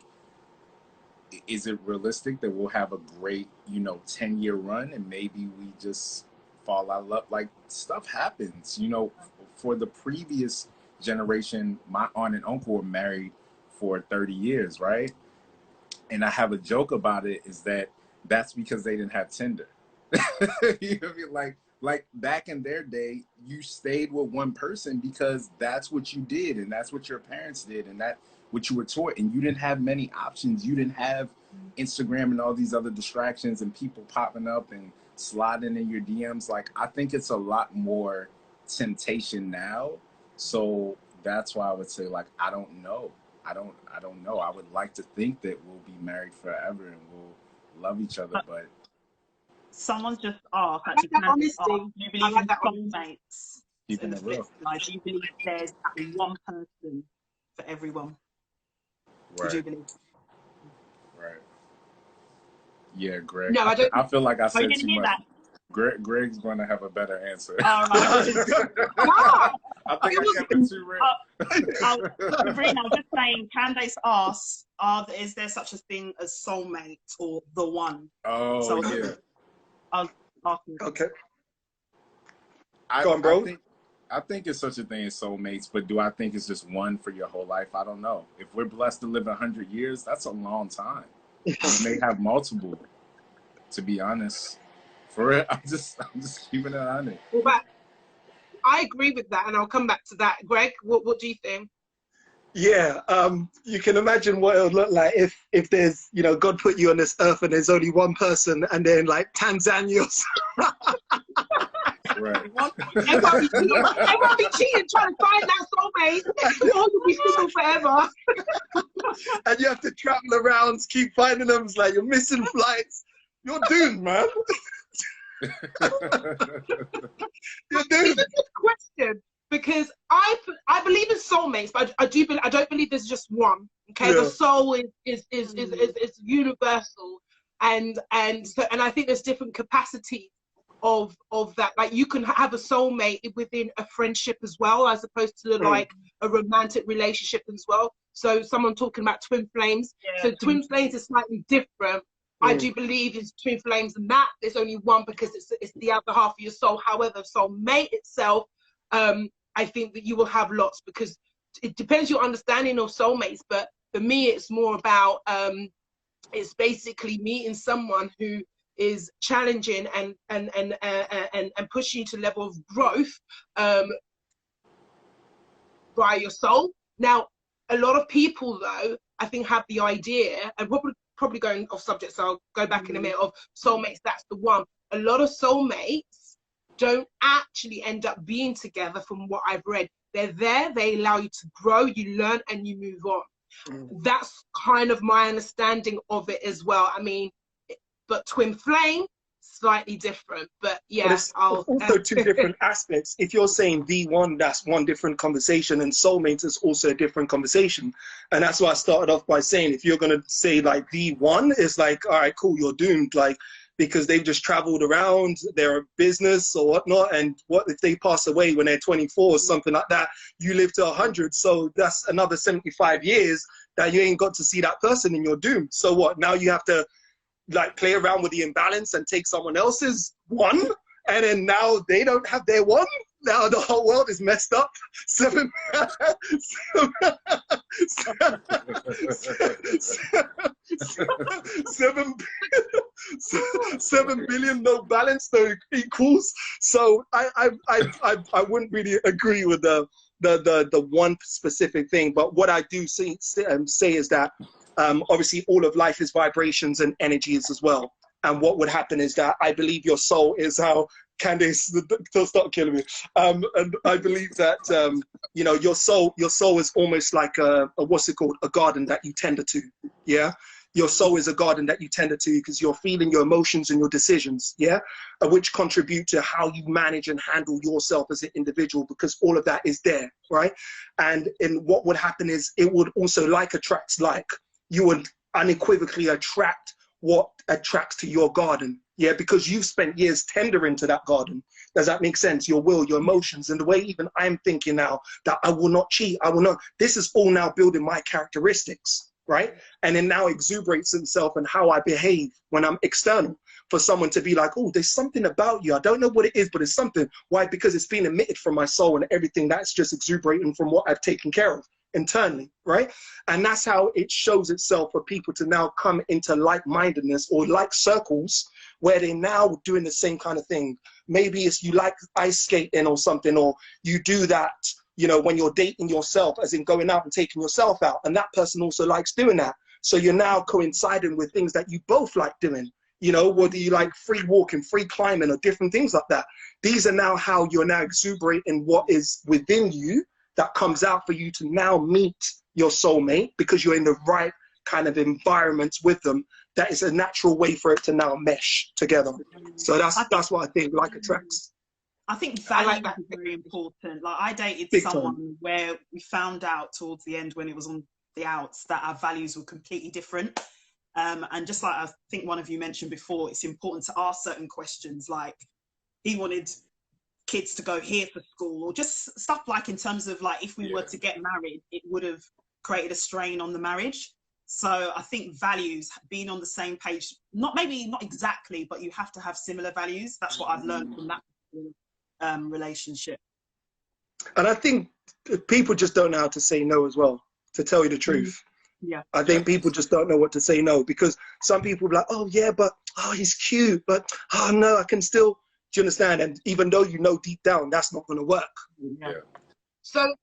is it realistic that we'll have a great, you know, 10-year run and maybe we just fall out of love? Like, stuff happens, you know. For the previous generation, my aunt and uncle were married for 30 years, right? And I have a joke about it, is that that's because they didn't have Tinder. You know what I mean? Like back in their day, you stayed with one person because that's what you did, and that's what your parents did, and that what you were taught, and you didn't have many options. You didn't have Instagram and all these other distractions and people popping up and sliding in your DMs. Like, I think it's a lot more temptation now. So that's why I would say, like, I don't know. I don't know. I would like to think that we'll be married forever and we'll love each other, but someone's just asked, I like that honesty. do you believe in soulmates? Keeping it real. Do you believe there's one person for everyone? Right. Do you believe? Right. Yeah, Greg. No, I don't. I feel like I said too much. That? Greg's going to have a better answer. All right. I think I kept it too real. Sabrina, I'm just saying, Candace asked, is there such a thing as soulmate or the one? Oh, so, yeah. I was asking. Okay. Go on, bro. I think it's such a thing as soulmates, but do I think it's just one for your whole life? I don't know. If we're blessed to live 100 years, that's a long time. You may have multiple, to be honest. For it, I'm just keeping it on it. But I agree with that, and I'll come back to that. Greg, what do you think? Yeah, you can imagine what it would look like if there's, you know, God put you on this earth and there's only one person, and then like Tanzania. Right. Everyone be cheating trying to find that soulmate. We all will be single forever. And you have to travel around, keep finding them. It's like you're missing flights. You're doomed, man. You're doomed. It's a good question, because I believe in soulmates, but I don't believe there's just one. Okay, yeah. The soul is universal, and I think there's different capacities of that. Like, you can have a soulmate within a friendship as well, as opposed to like a romantic relationship as well. So someone talking about twin flames. Yeah, So twin flames is slightly different. I do believe it's twin flames, and that there's only one because it's the other half of your soul. However, soulmate itself, I think that you will have lots, because it depends your understanding of soulmates. But for me, it's more about it's basically meeting someone who is challenging and pushing you to a level of growth by your soul. Now, a lot of people, though, I think have the idea, and probably going off subject, so I'll go back in a minute, of soulmates, that's the one. A lot of soulmates don't actually end up being together, from what I've read. They're there, they allow you to grow, you learn, and you move on. That's kind of my understanding of it as well. I mean, but twin flame, slightly different. But yeah, but it's also two different aspects. If you're saying the one, that's one different conversation, and soulmates is also a different conversation. And that's why I started off by saying, if you're going to say like the one, it's like, all right, cool, you're doomed. Like, because they've just traveled around, they're a business or whatnot, and what if they pass away when they're 24 or something like that? You live to 100, so that's another 75 years that you ain't got to see that person, and you're doomed. So what? Now you have to like play around with the imbalance and take someone else's one, and then now they don't have their one. Now the whole world is messed up. 7 billion no balance, no equals. So I wouldn't really agree with the one specific thing. But what I do say is that obviously all of life is vibrations and energies as well. And what would happen is that I believe your soul is how Candace, don't stop killing me. And I believe that you know, your soul is almost like a what's it called? A garden that you tender to. Yeah. Your soul is a garden that you tender to, because you're feeling your emotions and your decisions, yeah, which contribute to how you manage and handle yourself as an individual, because all of that is there, right? And what would happen is it would also, like attracts like, you would unequivocally attract what attracts to your garden, yeah, because you've spent years tendering to that garden. Does that make sense? Your will, your emotions, and the way even I'm thinking now that I will not cheat, I will not, this is all now building my characteristics, right? And it now exuberates itself in how I behave when I'm external. For someone to be like, oh, there's something about you, I don't know what it is, but it's something. Why? Because it's been emitted from my soul, and everything that's just exuberating from what I've taken care of internally, right? And that's how it shows itself for people to now come into like-mindedness or like circles where they're now doing the same kind of thing. Maybe it's you like ice skating or something, or you do that, you know, when you're dating yourself, as in going out and taking yourself out, and that person also likes doing that. So you're now coinciding with things that you both like doing. You know, whether you like free walking, free climbing, or different things like that. These are now how you're now exuberating what is within you that comes out for you to now meet your soulmate, because you're in the right kind of environment with them. That is a natural way for it to now mesh together. So that's what I think like attracts. I think value is very important. Like, I dated someone where we found out towards the end, when it was on the outs, that our values were completely different. And just like I think one of you mentioned before, it's important to ask certain questions. Like, he wanted kids to go here for school, or just stuff like, in terms of like, if we were to get married, it would have created a strain on the marriage. So I think values, being on the same page, maybe not exactly, but you have to have similar values. That's what I've learned from that relationship. And I think people just don't know how to say no as well, to tell you the truth. Yeah, I think people just don't know what to say no, because some people are like, oh yeah, but oh, he's cute, but oh no, I can still, do you understand? And even though you know deep down that's not going to work. Yeah. So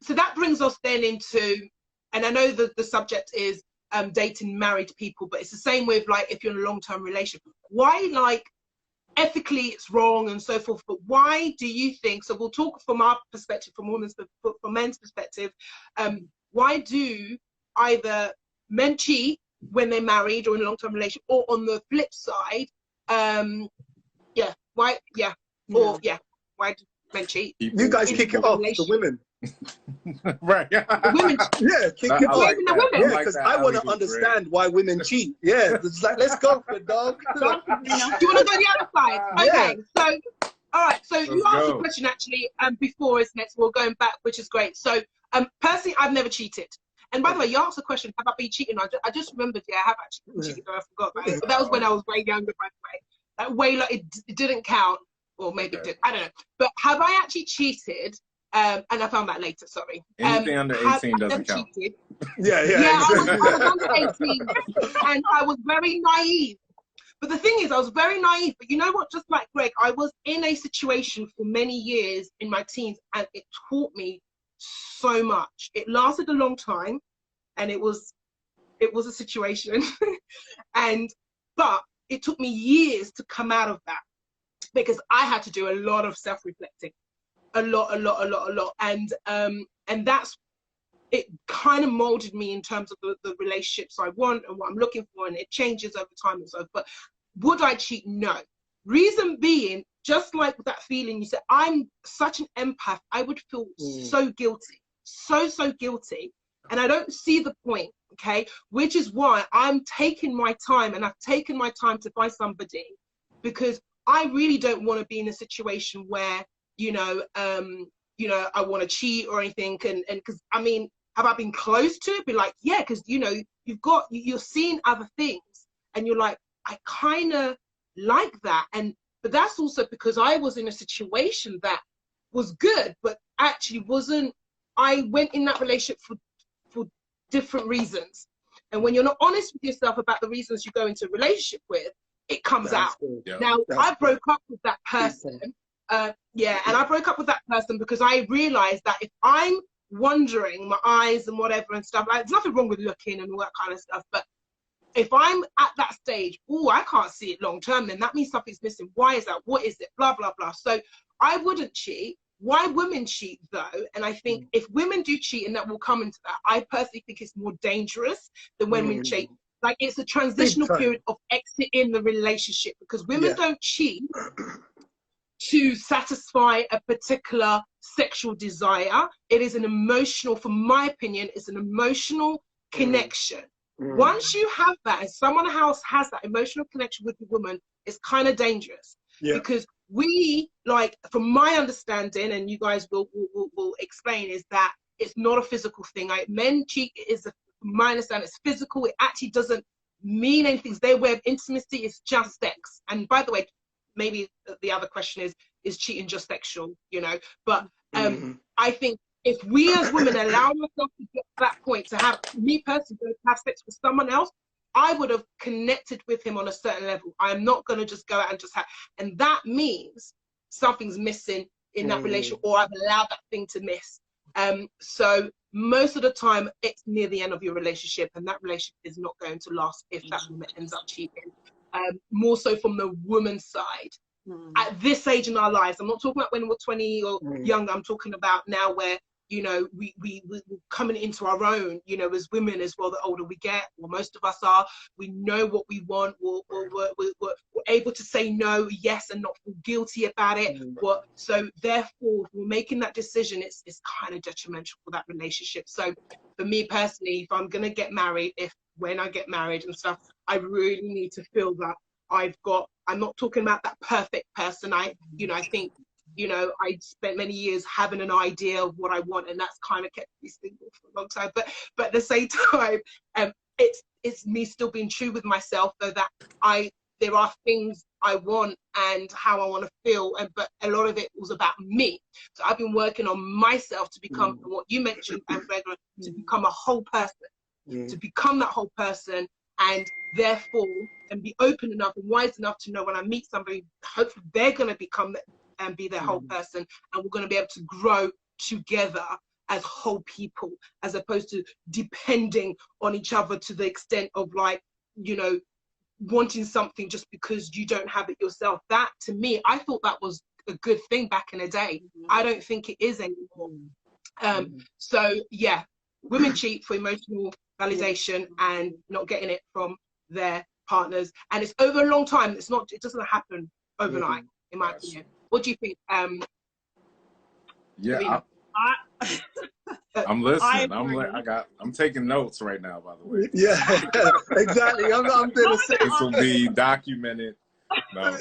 that brings us then into, and I know that the subject is dating married people, but it's the same with like if you're in a long-term relationship. Why, like, ethically it's wrong and so forth, but why do you think, so we'll talk from our perspective, from men's perspective, why do either men cheat when they're married or in a long-term relationship, or on the flip side, why do men cheat? You guys kick it off, the women. Right. The women, yeah, kick it off. The women. Yeah, because I want to understand why women cheat. Yeah, it's like, let's go for it, dog. Do you want to go the other side? Okay, so all right, so you asked a question actually before, isn't it? So we're going back, which is great. So personally, I've never cheated. And by the way, you asked the question, have I been cheating? I just remembered, yeah, I have actually been cheating. I forgot about it. But that was when I was way younger, by the way. That way, like, it didn't count, or maybe it did. I don't know. But have I actually cheated? And I found that later, sorry. Anything under 18 doesn't count. Cheated. Yeah. I was under 18 and I was very naive. But the thing is, I was very naive. But you know what? Just like Greg, I was in a situation for many years in my teens, and it taught me so much. It lasted a long time, and it was a situation. But it took me years to come out of that, because I had to do a lot of self-reflecting, a lot. And that's, it kind of molded me in terms of the relationships I want and what I'm looking for, and it changes over time and so. But would I cheat? No. Reason being, just like that feeling you said, I'm such an empath. I would feel so guilty, so guilty, and I don't see the point. Okay, which is why I'm taking my time, and I've taken my time to find somebody, because I really don't want to be in a situation where I want to cheat or anything, and because I mean, have I been close to it? Be like, yeah, because you're seeing other things, and you're like, I kind of like that, but that's also because I was in a situation that was good, but actually wasn't. I went in that relationship for different reasons, and when you're not honest with yourself about the reasons you go into a relationship with, it comes out. Yeah. Now, I broke up with that person. And I broke up with that person because I realized that if I'm wondering, my eyes and whatever and stuff, like, there's nothing wrong with looking and all that kind of stuff, but if I'm at that stage, I can't see it long term, then that means something's missing. Why is that? What is it? Blah, blah, blah. So I wouldn't cheat. Why women cheat, though, and I think if women do cheat, and that will come into that, I personally think it's more dangerous than when we cheat. Like, it's a transitional period of exiting the relationship, because women don't cheat to satisfy a particular sexual desire. It is an emotional, from my opinion, it's an emotional connection. Once you have that, and someone else has that emotional connection with the woman, it's kind of dangerous. Because we, like, from my understanding, and you guys will explain, is that it's not a physical thing. Men cheat from my understanding, it's physical. It actually doesn't mean anything. It's their way of intimacy. It's just sex. And by the way, maybe the other question is cheating just sexual, But I think if we as women allow ourselves to get to that point, to have, me personally, to have sex with someone else, I would have connected with him on a certain level. I'm not going to just go out and just have, and that means something's missing in that relationship, or I've allowed that thing to miss. So most of the time, it's near the end of your relationship, and that relationship is not going to last if that woman ends up cheating. More so from the woman's side. At this age in our lives, I'm not talking about when we're 20 or younger, I'm talking about now where, we're coming into our own, as women as well. The older we get, or most of us are, we know what we want, we're able to say no, yes, and not feel guilty about it. So therefore, we're making that decision, it's kind of detrimental for that relationship. So for me personally, if I'm gonna get married, when I get married and stuff, I really need to feel that I'm not talking about that perfect person. I think, I spent many years having an idea of what I want, and that's kind of kept me single for a long time. But at the same time, it's me still being true with myself, though, that there are things I want and how I want to feel, but a lot of it was about me. So I've been working on myself to become what you mentioned, and to become a whole person, to become that whole person, and therefore, and be open enough and wise enough to know when I meet somebody, hopefully they're going to become and be their whole person, and we're going to be able to grow together as whole people, as opposed to depending on each other to the extent of, like, wanting something just because you don't have it yourself. That, to me, I thought that was a good thing back in the day. I don't think it is anymore. So yeah, women cheat for emotional validation and not getting it from their partners, and it's over a long time. It doesn't happen overnight, in my opinion. What do you think? I'm listening. I'm taking notes right now, by the way. Yeah, exactly. I'm doing the same. This will be documented. No. In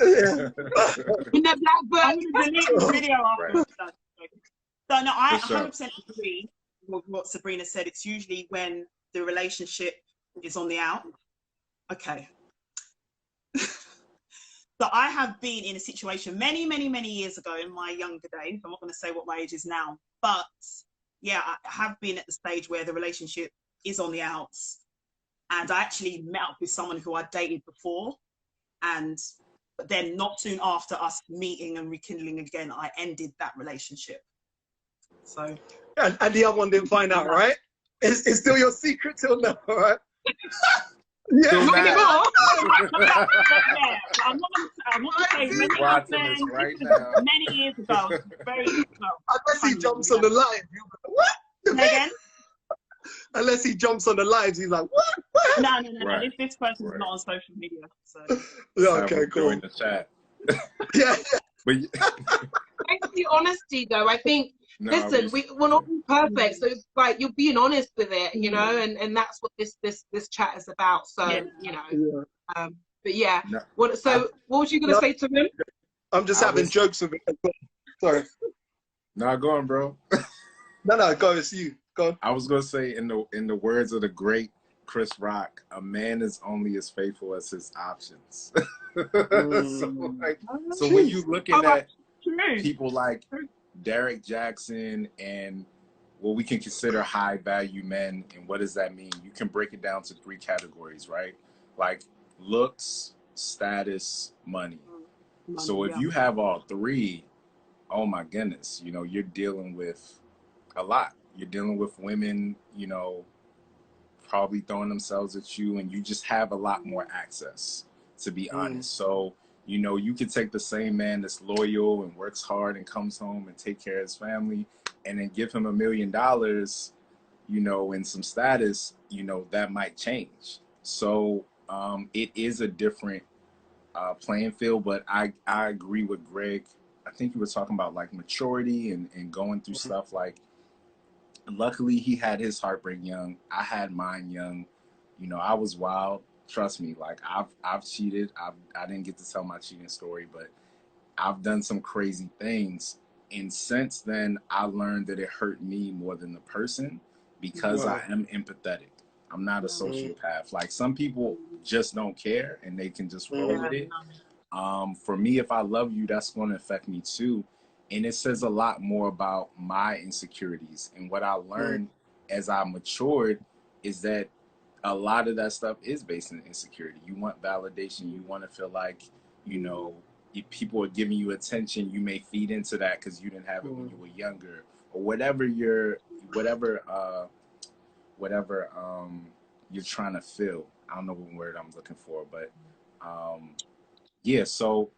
the black book. I'm going to delete the video after. Right. So no, I For sure. 100% agree what Sabrina said. It's usually when the relationship is on the out. Okay. So I have been in a situation many, many, many years ago in my younger days. I'm not going to say what my age is now, but yeah, I have been at the stage where the relationship is on the outs. And I actually met up with someone who I dated before, but then not soon after us meeting and rekindling again, I ended that relationship. So. And the other one didn't find out, right? It's still your secret till now, right? Yeah. Still Yeah, not. I'm not going to say many Watching this right now. many years ago. Very well. Unless he jumps on the live, you'll be like, what? Say again? Unless he jumps on the lives, he's like, what? No. Right. This person is Right. not on social media. So. Yeah, okay, cool. In the chat. Yeah. But Thanks for the honesty, though. I think, no, listen, we're not perfect, so it's like you're being honest with it, you know, and that's what this chat is about. So, you know, but yeah. No, what was you going to say to him? I'm just having jokes with it. Sorry. No, go on, bro. No, go, it's you. Go on. I was gonna say in the words of the great Chris Rock, a man is only as faithful as his options. So when you looking at people like Derek Jackson and what we can consider high value men, and what does that mean? You can break it down to 3 categories, right? Like looks, status, money. So if you have all 3, oh my goodness, you know, you're dealing with a lot. You're dealing with women, you know, probably throwing themselves at you, and you just have a lot more access, to be honest. So, you know, you could take the same man that's loyal and works hard and comes home and take care of his family, and then give him $1 million, you know, and some status, you know, that might change. So it is a different playing field, but I agree with Greg. I think you were talking about like maturity and going through stuff. Like, luckily he had his heartbreak young. I had mine young. You know, I was wild. Trust me, like I've cheated. I didn't get to tell my cheating story, but I've done some crazy things. And since then, I learned that it hurt me more than the person, because I am empathetic. I'm not a sociopath. Like, some people just don't care and they can just roll with it. For me, if I love you, that's going to affect me too. And it says a lot more about my insecurities. And what I learned as I matured is that a lot of that stuff is based in insecurity. You want validation. You want to feel like, you know, if people are giving you attention, you may feed into that because you didn't have it when you were younger, or whatever you're trying to feel. I don't know what word I'm looking for, but yeah. So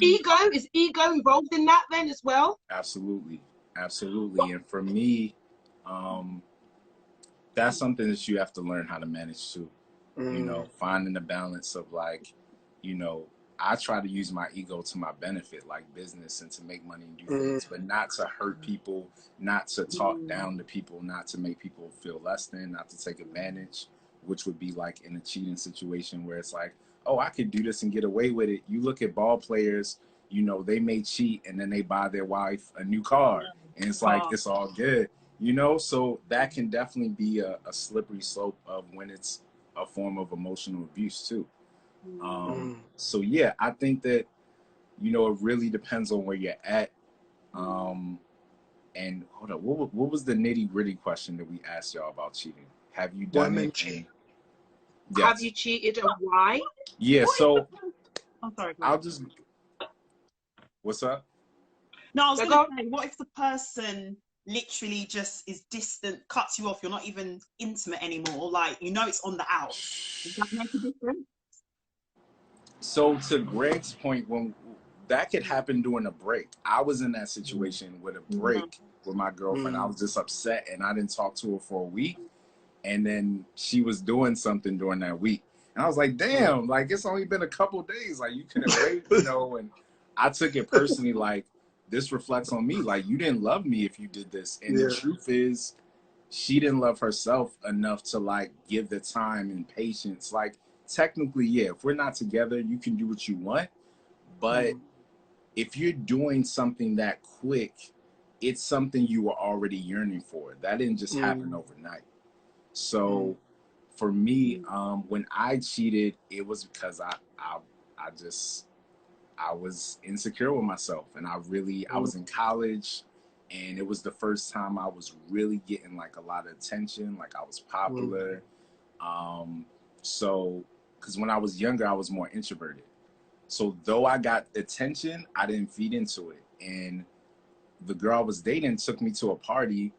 Is ego involved in that then as well? absolutely. And for me, that's something that you have to learn how to manage too. You know, finding the balance of, like, you know, I try to use my ego to my benefit, like business, and to make money and do things, but not to hurt people, not to talk down to people, not to make people feel less than, not to take advantage, which would be like in a cheating situation where it's like, oh, I could do this and get away with it. You look at ball players, you know, they may cheat and then they buy their wife a new car, and it's like, it's all good, you know? So that can definitely be a slippery slope of when it's a form of emotional abuse too. So yeah, I think that, you know, it really depends on where you're at. And hold on, what was the nitty gritty question that we asked y'all about cheating? Have you done it? Yes. Have you cheated, and why? Yeah, so I'm sorry. I'll just, what's up? No, I was going to say, what if the person literally just is distant, cuts you off, you're not even intimate anymore, like, you know, it's on the out? Does that make a difference? So to Greg's point, when that could happen during a break. I was in that situation with a break with my girlfriend. I was just upset and I didn't talk to her for a week. And then she was doing something during that week. And I was like, damn, like, it's only been a couple of days. Like, you couldn't wait, you know? And I took it personally, like, this reflects on me. Like, you didn't love me if you did this. And the truth is, she didn't love herself enough to, like, give the time and patience. Like, technically, yeah, if we're not together, you can do what you want. But if you're doing something that quick it's something you were already yearning for. That didn't just happen overnight. So for me, when I cheated, it was because I was insecure with myself, and I was in college, and it was the first time I was really getting like a lot of attention, like I was popular. So, because when I was younger, I was more introverted. So though I got attention, I didn't feed into it. And the girl I was dating took me to a party,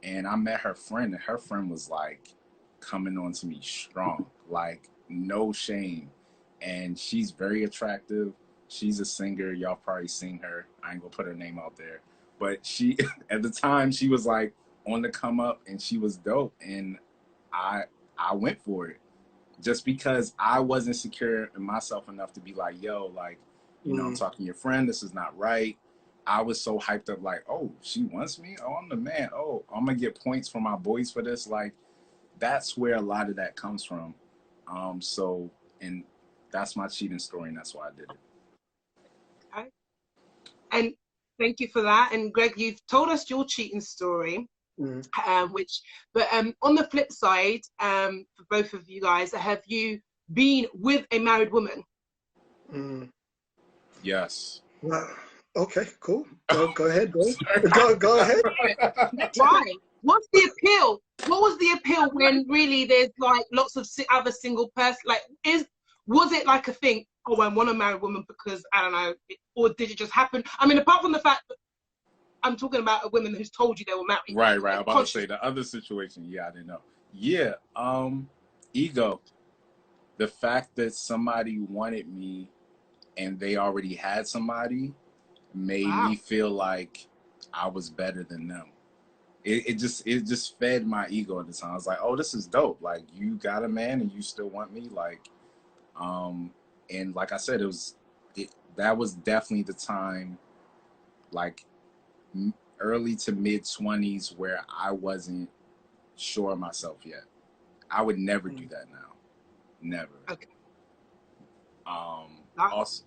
and I met her friend, and her friend was like coming on to me strong, like no shame. And she's very attractive. She's a singer. Y'all probably seen her. I ain't gonna put her name out there. But she, at the time, she was like on the come up, and she was dope. And I went for it just because I wasn't secure in myself enough to be like, yo, like, you know, I'm talking to your friend. This is not right. I was so hyped up, like, oh, she wants me? Oh, I'm the man. Oh, I'm going to get points from my boys for this. Like, that's where a lot of that comes from. And that's my cheating story, and that's why I did it. Okay. And thank you for that. And Greg, you've told us your cheating story, on the flip side, for both of you guys, have you been with a married woman? Yes. Well, okay, cool. Go ahead, bro. Go ahead. Why? What's the appeal? What was the appeal when really there's like lots of other single person? Like, was it like a thing? Oh, I want a married woman because I don't know, or did it just happen? I mean, apart from the fact that I'm talking about a woman who's told you they were married. Right. I'm about to say the other situation. Yeah, I didn't know. Yeah. Ego. The fact that somebody wanted me and they already had somebody made me feel like I was better than them. It just fed my ego at the time. I was like, oh, this is dope. Like, you got a man and you still want me. Like, and like I said, that was definitely the time, like early to mid 20s, where I wasn't sure of myself yet. I would never do that now. Never. Okay.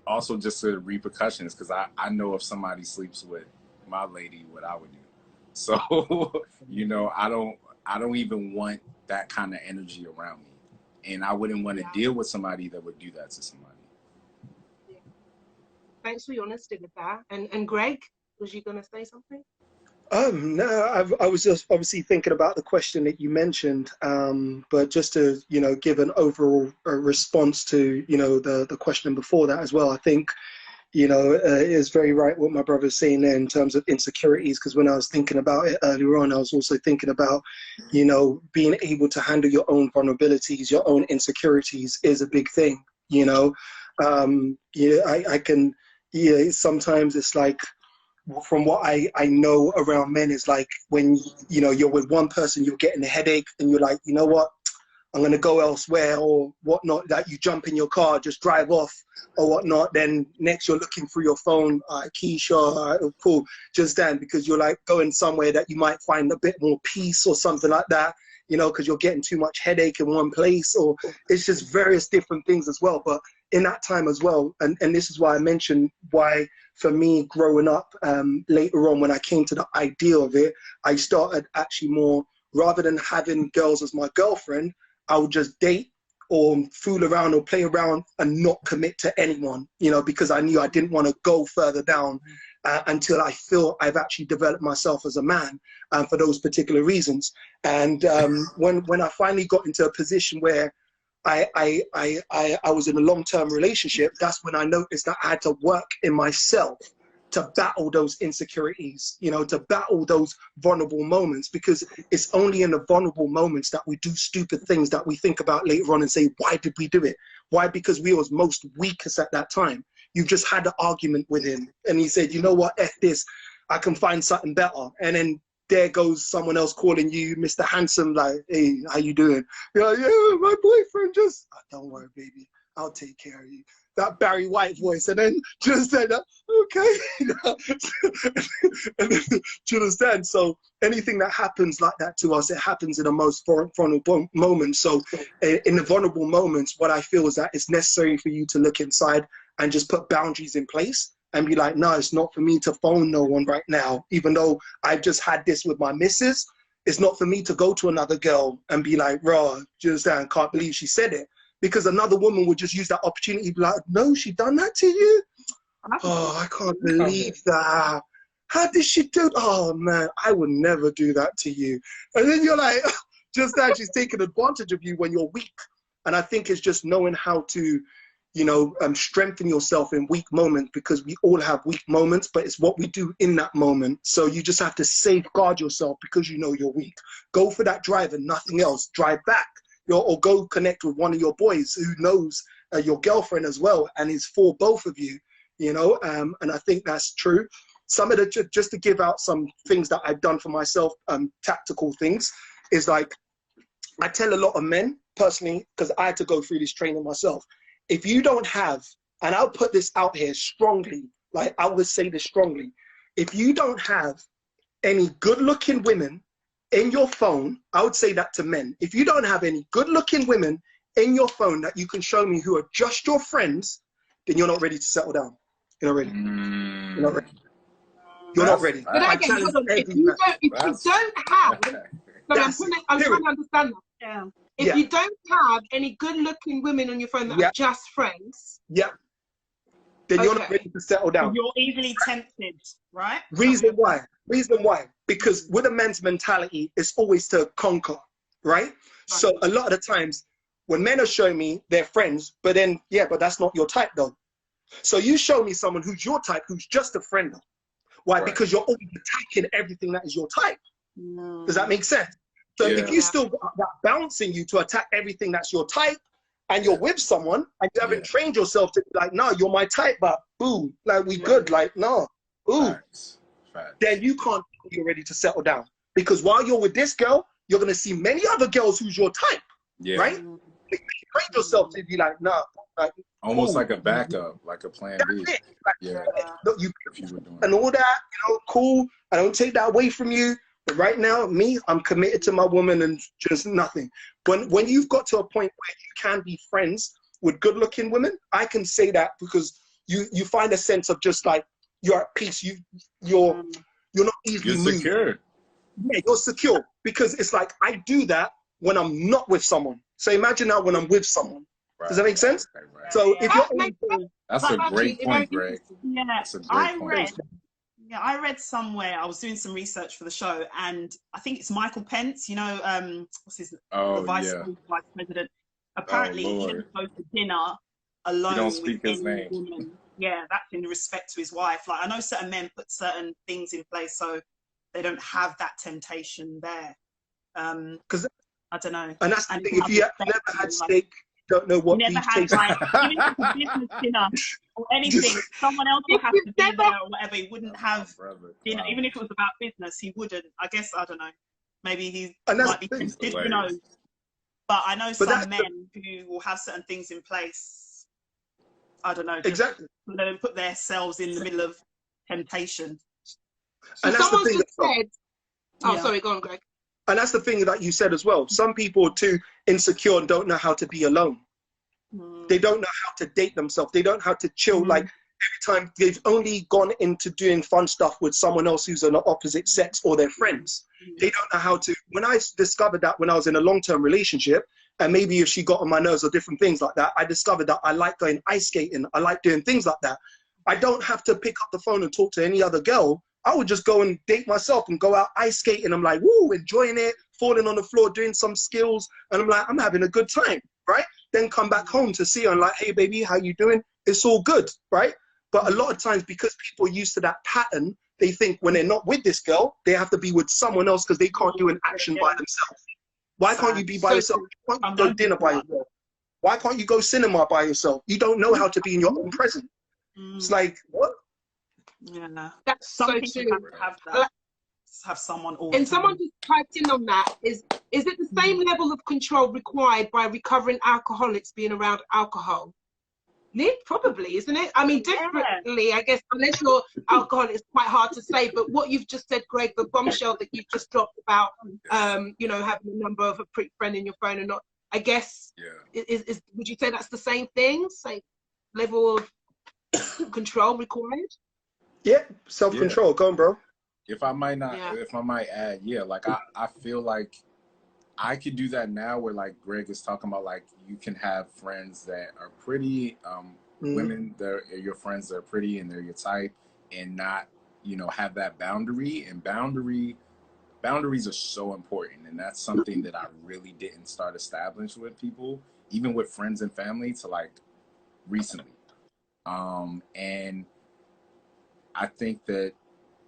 Also just the repercussions, because I know if somebody sleeps with my lady, what I would do. So, you know, I don't even want that kind of energy around me. And I wouldn't want to deal with somebody that would do that to somebody. Yeah. Thanks for your honesty with that. And Greg, was you going to say something? No, I was just obviously thinking about the question that you mentioned, but just to, you know, give an overall response to, you know, the question before that as well. I think, you know, it is very right what my brother's saying there in terms of insecurities, because when I was thinking about it earlier on, I was also thinking about, you know, being able to handle your own vulnerabilities, your own insecurities is a big thing, you know. I can, sometimes it's like, from what I know around men, is like when, you know, you're with one person, you're getting a headache and you're like, you know what, I'm going to go elsewhere or whatnot, that you jump in your car, just drive off or whatnot. Then next you're looking through your phone, Keisha, cool, just then, because you're like going somewhere that you might find a bit more peace or something like that, you know, because you're getting too much headache in one place, or it's just various different things as well. But in that time as well, and this is why I mentioned why for me growing up, later on when I came to the idea of it, I started actually more, rather than having girls as my girlfriend, I would just date or fool around or play around and not commit to anyone, you know, because I knew I didn't want to go further down until I feel I've actually developed myself as a man for those particular reasons. And when I finally got into a position where I was in a long-term relationship, that's when I noticed that I had to work in myself to battle those insecurities, you know, to battle those vulnerable moments, because it's only in the vulnerable moments that we do stupid things that we think about later on and say, why did we do it? Why? Because we was most weakest at that time. You just had an argument with him and he said, you know what, F this, I can find something better. And then there goes someone else calling you Mr. Handsome, like, hey, how you doing? You're like, yeah, my boyfriend just, oh, don't worry, baby, I'll take care of you. That Barry White voice, and then just said, okay. And then, do you understand? So anything that happens like that to us, it happens in the most vulnerable moments. So in the vulnerable moments, what I feel is that it's necessary for you to look inside and just put boundaries in place and be like, no, it's not for me to phone no one right now, even though I've just had this with my missus. It's not for me to go to another girl and be like, raw, do you understand? Can't believe she said it. Because another woman would just use that opportunity to be like, no, she done that to you? Oh, I can't believe that. How did she do? Oh man, I would never do that to you. And then you're like, just that she's taking advantage of you when you're weak. And I think it's just knowing how to, you know, strengthen yourself in weak moments, because we all have weak moments, but it's what we do in that moment. So you just have to safeguard yourself because you know you're weak. Go for that drive and nothing else. Drive back, or go connect with one of your boys who knows your girlfriend as well and is for both of you, you know. And I think that's true. Some of the, just to give out some things that I've done for myself, tactical things, is like, I tell a lot of men personally, because I had to go through this training myself. If you don't have, and I'll put this out here strongly, like I would say this strongly, if you don't have any good looking women in your phone, I would say that to men. If you don't have any good looking women in your phone that you can show me who are just your friends, then you're not ready to settle down. You're not ready. You're not ready. You're not ready. But again, hold on. If you don't have, I'm trying to understand that. Yeah. If you don't have any good-looking women on your phone that are just friends, then you're not ready to settle down. You're easily tempted, right? Reason why? Because with a man's mentality, it's always to conquer, right? So a lot of the times, when men are showing me their friends, but then but that's not your type though. So you show me someone who's your type, who's just a friend. Why? Right. Because you're always attacking everything that is your type. No. Does that make sense? So if you still got that bouncing you to attack everything that's your type, and you're with someone and you haven't trained yourself to be like, no, you're my type, but boo, like we good, like no, ooh, Facts. then you can't be ready to settle down. Because while you're with this girl, you're gonna see many other girls who's your type, right? You train yourself to be like, no, like almost like a backup, like a plan B. Like, look, you and all that, you know, cool. I don't take that away from you. But right now, me, I'm committed to my woman and just nothing. When you've got to a point where you can be friends with good-looking women, I can say that because you find a sense of just like you're at peace. You're not easily moved. You're secure. Yeah, you're secure because it's like I do that when I'm not with someone. So imagine now when I'm with someone. Right. Does that make sense? Right. So if you're that's a great point, Greg. Yeah, that's a great point. I read somewhere, I was doing some research for the show, and I think it's Michael Pence, you know, what's his vice president. Apparently he didn't go to dinner alone. You don't speak his name. Woman. Yeah, that's in respect to his wife. Like I know certain men put certain things in place so they don't have that temptation there. Because I don't know. And that's the thing, if you never had steak, don't know what beef tastes like. Even if it's a business dinner or anything, someone else would have to be there or whatever. He wouldn't have dinner, even if it was about business. He wouldn't. I guess I don't know. Maybe he might be tempted. Who knows? But I know some men who will have certain things in place. I don't know. Exactly. So they don't put themselves in the middle of temptation. So and someone just said, "Oh, sorry, go on, Greg." And that's the thing that you said as well. Some people are too insecure and don't know how to be alone. They don't know how to date themselves. They don't know how to chill. Like every time they've only gone into doing fun stuff with someone else who's on the opposite sex or their friends. They don't know how to. When I discovered that when I was in a long-term relationship, and maybe if she got on my nerves or different things like that, I discovered that I like going ice skating. I like doing things like that. I don't have to pick up the phone and talk to any other girl. I would just go and date myself and go out ice skating. I'm like, woo, enjoying it, falling on the floor, doing some skills. And I'm like, I'm having a good time, right? Then come back home to see her and like, hey, baby, how you doing? It's all good, right? But a lot of times, because people are used to that pattern, they think when they're not with this girl, they have to be with someone else because they can't do an action by themselves. Why can't you be by yourself? Why can't you go dinner by yourself? Why can't you go cinema by yourself? You don't know how to be in your own presence. It's like, what? Yeah, that's so true. Have that. Have someone all. And someone just typed in on that. Is it the same level of control required by recovering alcoholics being around alcohol? Probably, isn't it? I mean, differently, I guess. Unless you're alcoholic, it's quite hard to say. But what you've just said, Greg, the bombshell that you've just dropped about, you know, having a number of a pretty friend in your phone and not. I guess. Is would you say that's the same thing? Same level of. control required? Yeah, self-control. Go on, bro. If I might add, like I feel like I could do that now where like Greg is talking about, like you can have friends that are pretty, women that are your friends that are pretty and they're your type, and not, you know, have that boundary. And boundaries are so important, and that's something that I really didn't start establishing with people, even with friends and family, to like recently. And I think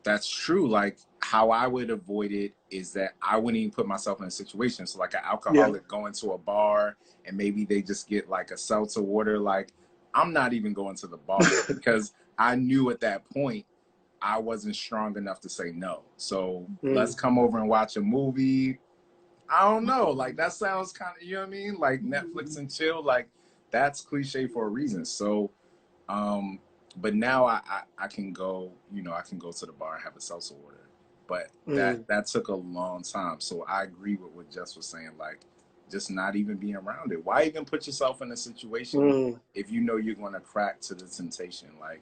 that's true. Like how I would avoid it is that I wouldn't even put myself in a situation. So like an alcoholic going to a bar and maybe they just get like a seltzer water. Like I'm not even going to the bar because I knew at that point I wasn't strong enough to say no. So let's come over and watch a movie. I don't know. Like that sounds kind of, you know what I mean? Like Netflix and chill. Like that's cliche for a reason. So, but now I can go, you know, I can go to the bar and have a seltzer water. But that took a long time. So I agree with what Jess was saying, like just not even being around it. Why even put yourself in a situation if you know you're going to crack to the temptation? Like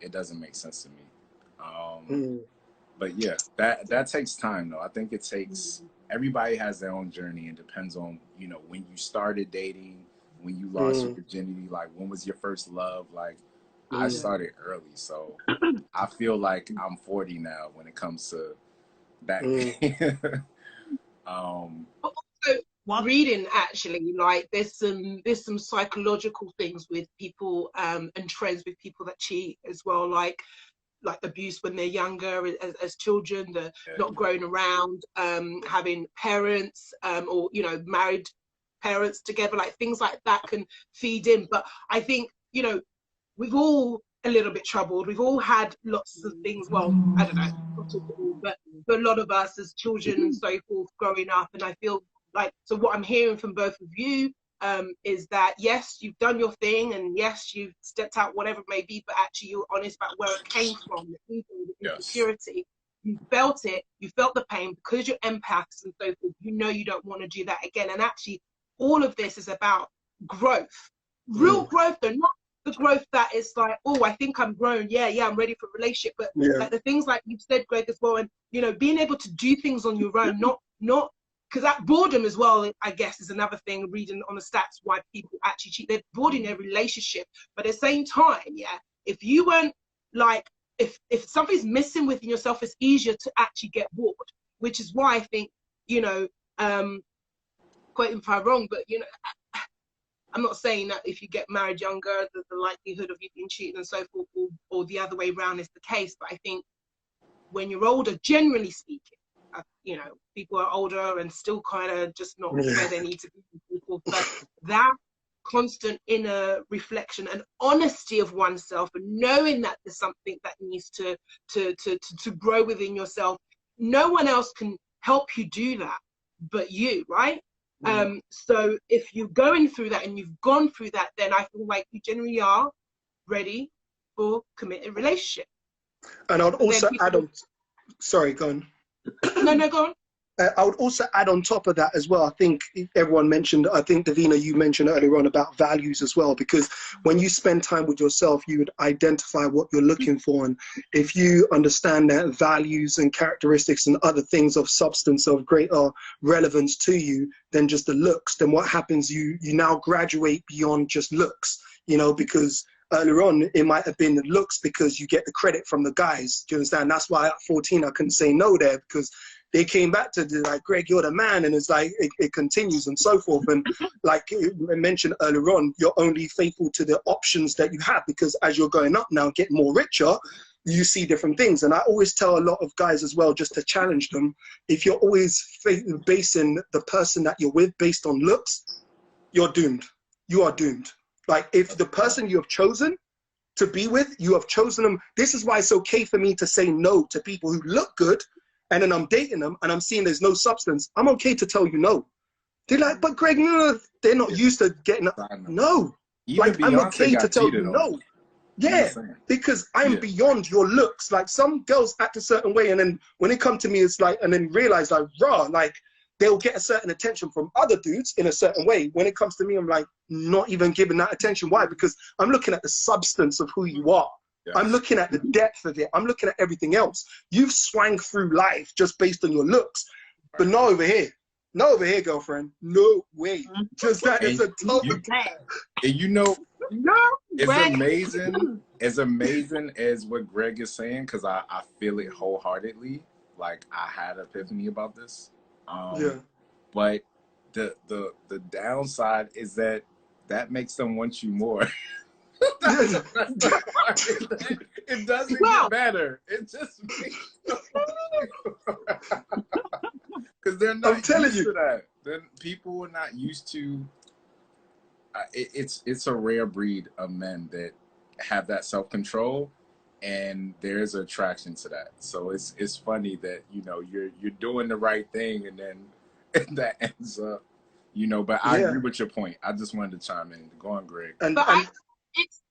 it doesn't make sense to me. But yeah, that takes time though. I think it takes, everybody has their own journey and depends on, you know, when you started dating, when you lost your virginity, like when was your first love? Like I started early, so I feel like I'm 40 now when it comes to that. But also reading, actually, like there's some psychological things with people and trends with people that cheat as well, like abuse when they're younger as children, the not growing around, having parents or, you know, married parents together, like things like that can feed in. But I think, you know, we've all a little bit troubled. We've all had lots of things. Well, I don't know, not all, but for a lot of us as children and so forth growing up. And I feel like, so what I'm hearing from both of you is that, yes, you've done your thing, and yes, you've stepped out, whatever it may be, but actually you're honest about where it came from, the ego, the insecurity. You felt it, you felt the pain, because you're empaths and so forth, you know you don't want to do that again. And actually, all of this is about growth. Real growth, though, not the growth that is like, oh, I think I'm grown, yeah, I'm ready for a relationship, but like the things like you've said, Greg, as well, and, you know, being able to do things on your own, not because that boredom as well, I guess, is another thing, reading on the stats why people actually cheat. They're bored in their relationship. But at the same time, if you weren't like, if something's missing within yourself, it's easier to actually get bored, which is why I think, you know, quote me if I'm wrong, but, you know, I'm not saying that if you get married younger, the likelihood of you being cheated and so forth, or the other way around is the case. But I think when you're older, generally speaking, you know, people are older and still kind of just not where they need to be. But that constant inner reflection and honesty of oneself, and knowing that there's something that needs to grow within yourself, no one else can help you do that but you, right? So if you're going through that and you've gone through that, then I feel like you generally are ready for committed relationship. And I'd also add on, sorry, go on. No, go on. I would also add on top of that as well, I think everyone mentioned, I think Davina, you mentioned earlier on about values as well, because when you spend time with yourself, you would identify what you're looking for. And if you understand that values and characteristics and other things of substance of greater relevance to you than just the looks, then what happens, you now graduate beyond just looks, you know, because earlier on, it might have been the looks because you get the credit from the guys. Do you understand? That's why at 14, I couldn't say no there, because they came back to the, like, Greg, you're the man. And it's like, it continues and so forth. And like I mentioned earlier on, you're only faithful to the options that you have, because as you're going up now, getting more richer, you see different things. And I always tell a lot of guys as well, just to challenge them, if you're always basing the person that you're with based on looks, you're doomed. You are doomed. Like, if the person you have chosen to be with, you have chosen them. This is why it's okay for me to say no to people who look good, and then I'm dating them and I'm seeing there's no substance. I'm okay to tell you no. They're like, but Greg, no, they're not used to getting up. No. Even like, I'm okay to tell you no. Yeah, because I'm beyond your looks. Like, some girls act a certain way, and then when they come to me, it's like, and then realize like, raw, like, they'll get a certain attention from other dudes in a certain way. When it comes to me, I'm like, not even giving that attention. Why? Because I'm looking at the substance of who you are. Yes. I'm looking at the depth of it. I'm looking at everything else. You've swang through life just based on your looks, but not over here. Not over here, girlfriend. No way. Just that it's a total. And you know, No, it's Greg. amazing. As amazing as what Greg is saying, because I feel it wholeheartedly. Like, I had an epiphany about this. Yeah. But the downside is that makes them want you more. It doesn't get better. It just makes because they're not I'm telling used you. to that. Then people are not used to. It's a rare breed of men that have that self-control, and there's attraction to that. So it's funny that, you know, you're doing the right thing, and then that ends up, you know. But I agree with your point. I just wanted to chime in. Go on, Greg. It's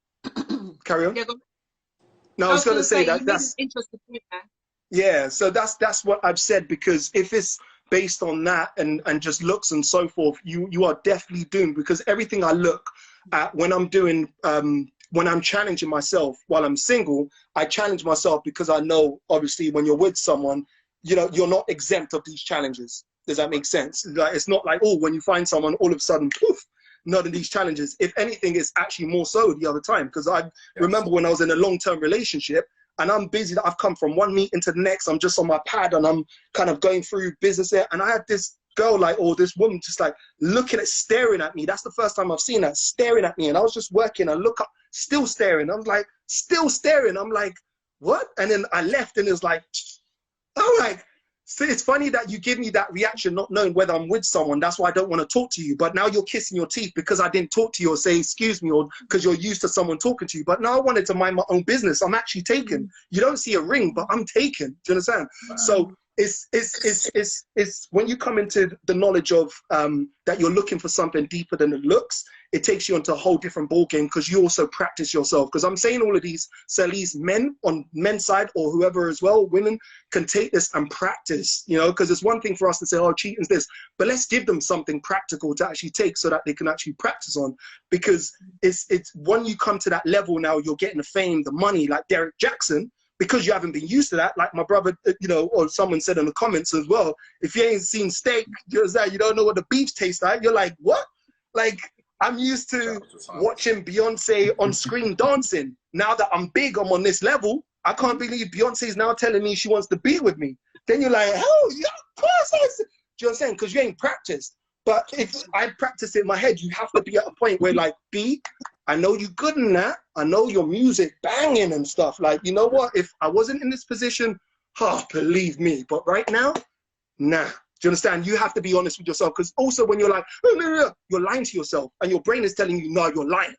Carry on. yeah, No, I was going to say that that's interesting point there. yeah. So that's what I've said, because if it's based on that and just looks and so forth, you are definitely doomed, because everything I look at when I'm doing when I'm challenging myself while I'm single, I challenge myself because I know, obviously, when you're with someone, you know, you're not exempt of these challenges. Does that make sense? Like, it's not like, oh, when you find someone, all of a sudden, poof, none of these challenges. If anything, it's actually more so the other time, because I remember when I was in a long-term relationship and I'm busy, that I've come from one meeting to the next, I'm just on my pad and I'm kind of going through business there, and I had this girl, like, or this woman just like looking at, staring at me. That's the first time I've seen her staring at me, and I was just working, and look up, still staring. I'm like, still staring. I'm like, what? And then I left, and it's like, I'm like, so it's funny that you give me that reaction not knowing whether I'm with someone. That's why I don't want to talk to you. But now you're kissing your teeth because I didn't talk to you or say excuse me, or because you're used to someone talking to you. But now I wanted to mind my own business. I'm actually taken. You don't see a ring, but I'm taken. Do you understand? Wow. So it's when you come into the knowledge of that you're looking for something deeper than the looks, it takes you into a whole different ball game, because you also practice yourself. Because I'm saying all of these, so at least men on men's side, or whoever as well, women can take this and practice, you know, because it's one thing for us to say, oh, cheating's this, but let's give them something practical to actually take so that they can actually practice on. Because it's when you come to that level now, you're getting the fame, the money, like Derek Jackson, because you haven't been used to that, like my brother, you know, or someone said in the comments as well, if you ain't seen steak, you don't know what the beef tastes like. You're like, what? Like, I'm used to watching Beyonce on screen dancing. Now that I'm big, I'm on this level, I can't believe Beyonce is now telling me she wants to be with me. Then you're like, hell yeah, of course. Do you know what I'm saying? Because you ain't practiced. But if I practice it in my head, you have to be at a point where, like, B, I know you good in that. I know your music banging and stuff. Like, you know what? If I wasn't in this position, oh, believe me. But right now, nah. Do you understand? You have to be honest with yourself, because also when you're like, oh, no, you're lying to yourself, and your brain is telling you, no, you're lying.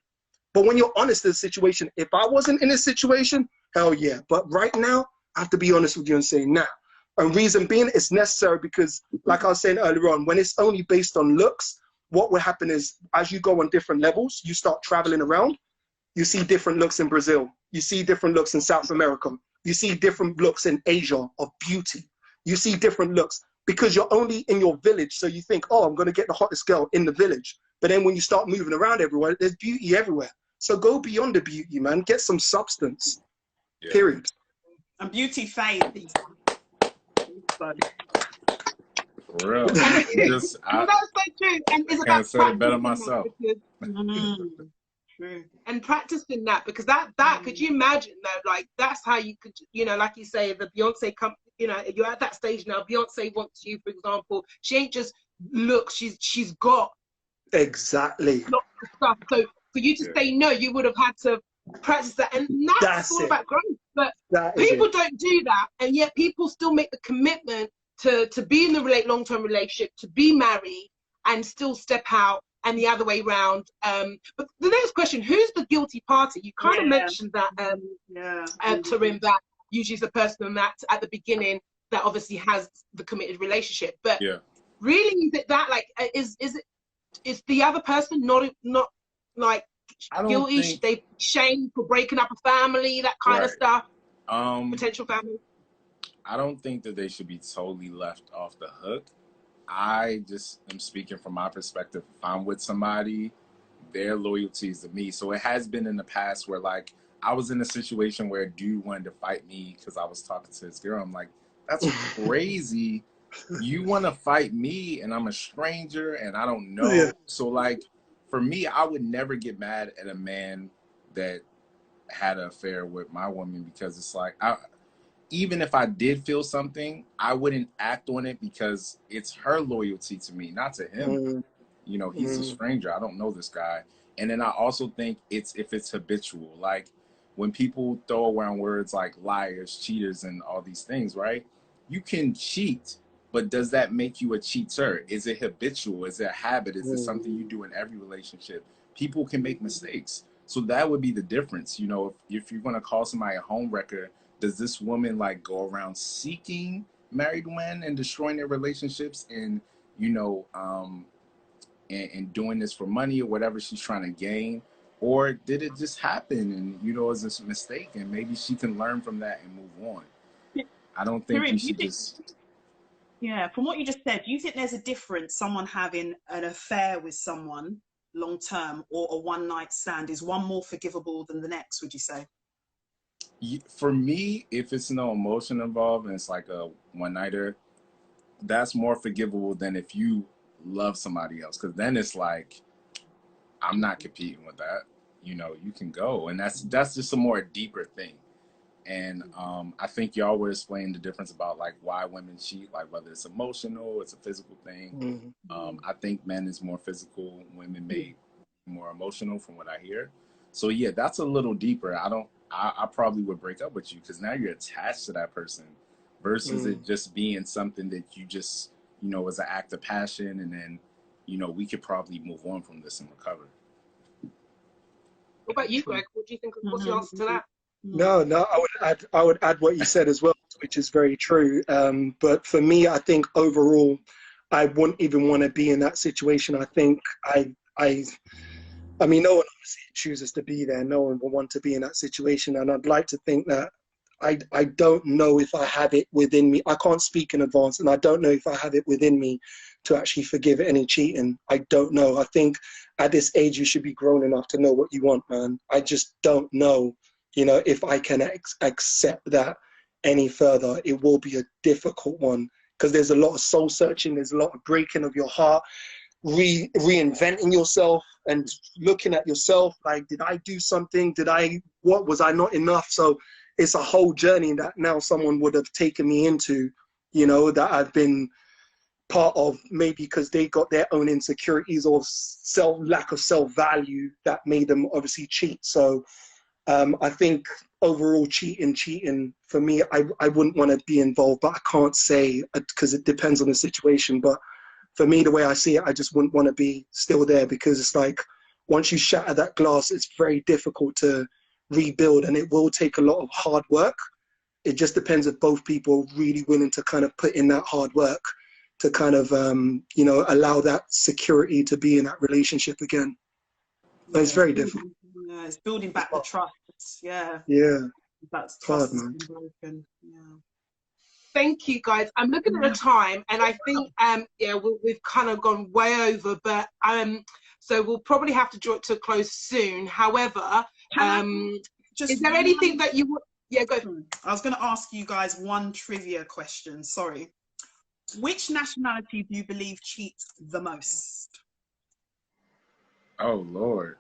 But when you're honest in the situation, if I wasn't in this situation, hell yeah. But right now, I have to be honest with you and say, nah. And reason being, it's necessary because, like I was saying earlier on, when it's only based on looks, what will happen is, as you go on different levels, you start traveling around, you see different looks in Brazil, you see different looks in South America, you see different looks in Asia of beauty, you see different looks, because you're only in your village. So you think, oh, I'm going to get the hottest girl in the village. But then when you start moving around everywhere, there's beauty everywhere. So go beyond the beauty, man. Get some substance. Yeah. Period. And beauty fades. For real. That's so true. And it's can't say it better myself. And practicing that, because that could you imagine though, like that's how you could, you know, like you say, the Beyonce company, you know, you're at that stage now. Beyonce wants you, for example. She ain't just look. She's got exactly lots of stuff. So for you to say no, you would have had to practice that, and that's all about growth. But people don't do that, and yet people still make the commitment to be in the long-term relationship, to be married, and still step out, and the other way around. But the next question: who's the guilty party? You kind of mentioned that, Tarim, that usually is the person that at the beginning that obviously has the committed relationship. But really, is it that, like, is the other person not like guilty? They shamed for breaking up a family, that kind of stuff. Potential family. I don't think that they should be totally left off the hook. I just am speaking from my perspective. If I'm with somebody, their loyalty is to me. So it has been in the past where like I was in a situation where a dude wanted to fight me because I was talking to his girl. I'm like, that's crazy. You want to fight me and I'm a stranger and I don't know. Yeah. So like for me, I would never get mad at a man that had an affair with my woman, because it's like even if I did feel something, I wouldn't act on it because it's her loyalty to me, not to him. Mm, You know, he's a stranger. I don't know this guy. And then I also think if it's habitual, like when people throw around words like liars, cheaters, and all these things, right? You can cheat, but does that make you a cheater? Is it habitual? Is it a habit? Is it something you do in every relationship? People can make mistakes. So that would be the difference. You know, if you're going to call somebody a home wrecker, does this woman like go around seeking married men and destroying their relationships and, you know, and doing this for money or whatever she's trying to gain? Or did it just happen and, you know, it's a mistake and maybe she can learn from that and move on? I don't think Karim, we should just... Yeah, from what you just said, do you think there's a difference, someone having an affair with someone long term or a one night stand? Is one more forgivable than the next, would you say? For me, if it's no emotion involved and it's like a one-nighter, that's more forgivable than if you love somebody else, because then it's like, I'm not competing with that. You know, you can go, and that's just a more deeper thing. And I think y'all were explaining the difference about like why women cheat, like whether it's emotional, it's a physical thing. I think men is more physical, women may more emotional from what I hear. So yeah, that's a little deeper. I probably would break up with you because now you're attached to that person versus it just being something that you just, you know, as an act of passion, and then, you know, we could probably move on from this and recover. What about you, Greg? What do you think? What's your answer to that? No, I would add what you said as well, which is very true. But for me, I think overall, I wouldn't even want to be in that situation. I think I mean, no one obviously chooses to be there. No one will want to be in that situation. And I'd like to think that I don't know if I have it within me. I can't speak in advance, and I don't know if I have it within me to actually forgive any cheating. I don't know. I think at this age, you should be grown enough to know what you want, man. I just don't know, you know, if I can accept that any further. It will be a difficult one because there's a lot of soul searching. There's a lot of breaking of your heart, reinventing yourself and looking at yourself like, did I do something? What was I not enough? So it's a whole journey that now someone would have taken me into, you know, that I've been part of, maybe because they got their own insecurities or lack of self-value that made them obviously cheat. So I think overall cheating for me, I wouldn't want to be involved, but I can't say because it depends on the situation. But for me, the way I see it, I just wouldn't want to be still there, because it's like once you shatter that glass, it's very difficult to rebuild, and it will take a lot of hard work. It just depends if both people are really willing to kind of put in that hard work to kind of, you know, allow that security to be in that relationship again. But it's very difficult. Yeah, it's building back the trust. Yeah. Yeah. That's hard, trust man. broken. Yeah. Thank you, guys. I'm looking at the time, and I think yeah, we've kind of gone way over, but so we'll probably have to draw it to a close soon. However, is there anything that you would? Yeah, go. I was going to ask you guys one trivia question. Sorry. Which nationality do you believe cheats the most? Oh Lord,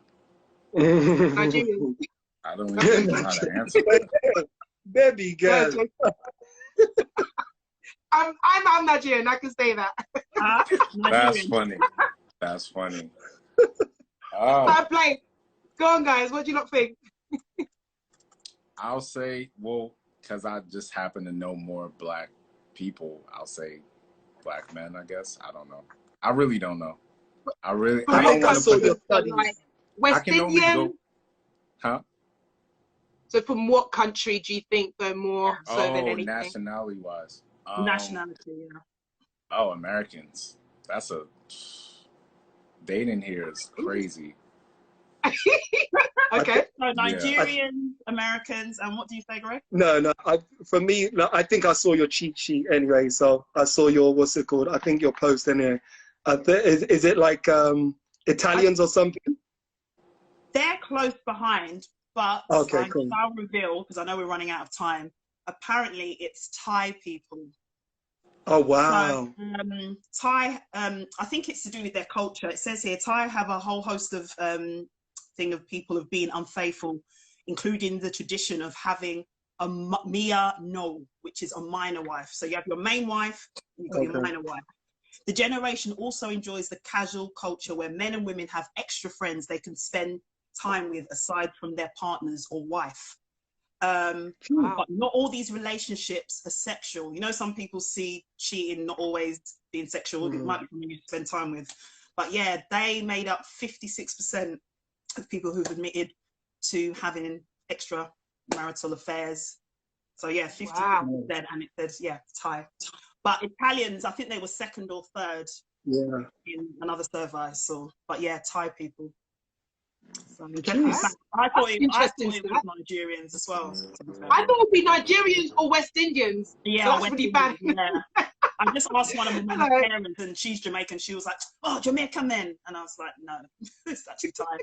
Nigerian. I don't even know how to answer that. Baby girl. I'm Nigerian. I can say that. That's funny. That's funny. Start playing. Go on, guys. What do you not think? I'll say, well, because I just happen to know more black people, I'll say black men, I guess. I don't know. I really don't know. I don't want to put your Like West I can only Indian. go, huh? So from what country do you think they're more so than anything? Nationality wise. Nationality, yeah. Oh, Americans. That's dating here is crazy. Okay. So Nigerians, Americans, and what do you say, Greg? No. For me, no, I think I saw your cheat sheet anyway. So I saw your, what's it called? I think your post anyway. Is it like Italians or something? They're close behind, but okay, I cool. shall reveal, because I know we're running out of time. Apparently, it's Thai people. Oh, wow. So, Thai, I think it's to do with their culture. It says here, Thai have a whole host of thing of people of being unfaithful, including the tradition of having a Mia No, which is a minor wife. So you have your main wife, and you've got your minor wife. The generation also enjoys the casual culture where men and women have extra friends they can spend time with aside from their partners or wife. But not all these relationships are sexual. You know, some people see cheating not always being sexual. It might be someone you spend time with. But yeah, they made up 56% of people who've admitted to having extra marital affairs. So yeah, 50%, and it says, yeah, Thai. But Italians, I think they were second or third in another survey I saw. But yeah, Thai people. So I thought it was Nigerians as well. I thought it would be Nigerians or West Indians. Yeah, so that's really bad. Yeah. I just asked one of my parents, and she's Jamaican. She was like, "Oh, Jamaica men," and I was like, "No, it's actually Thai."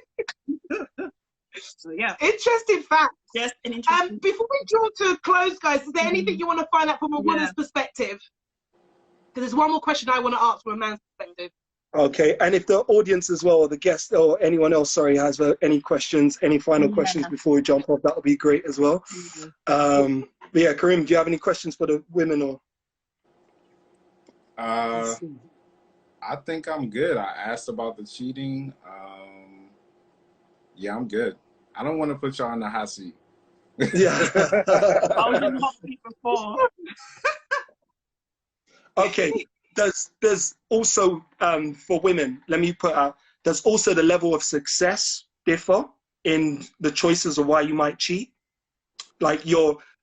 So yeah, interesting fact. Yes, an interesting. Before we draw to a close, guys, is there anything you want to find out from a woman's perspective? Because there's one more question I want to ask from a man's perspective. Okay, and if the audience as well, or the guest, or anyone else, sorry, has any questions, any final questions before we jump off, that would be great as well. But yeah, Karim, do you have any questions for the women or? I think I'm good. I asked about the cheating. Yeah, I'm good. I don't want to put y'all on the hot seat. Yeah. I was in the hot seat before. Okay. There's also for women, let me put out, does also the level of success differ in the choices of why you might cheat? Like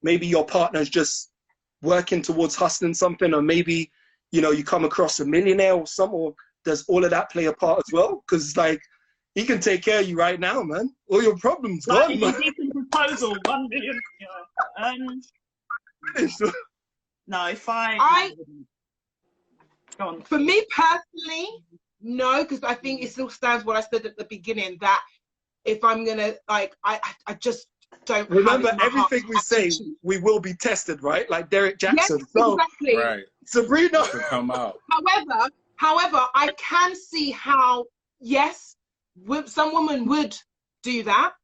maybe your partner's just working towards hustling something, or maybe, you know, you come across a millionaire or something, or does all of that play a part as well? Because like, he can take care of you right now, man. All your problems gone, man. Proposal, 1 million. No, if for me personally, no, because I think it still stands what I said at the beginning, that if I'm gonna, like, I just don't remember everything we say, we will be tested, right? Like Derek Jackson. Yes, exactly. Right. Sabrina. To come out. However, I can see how, yes, some women would do that.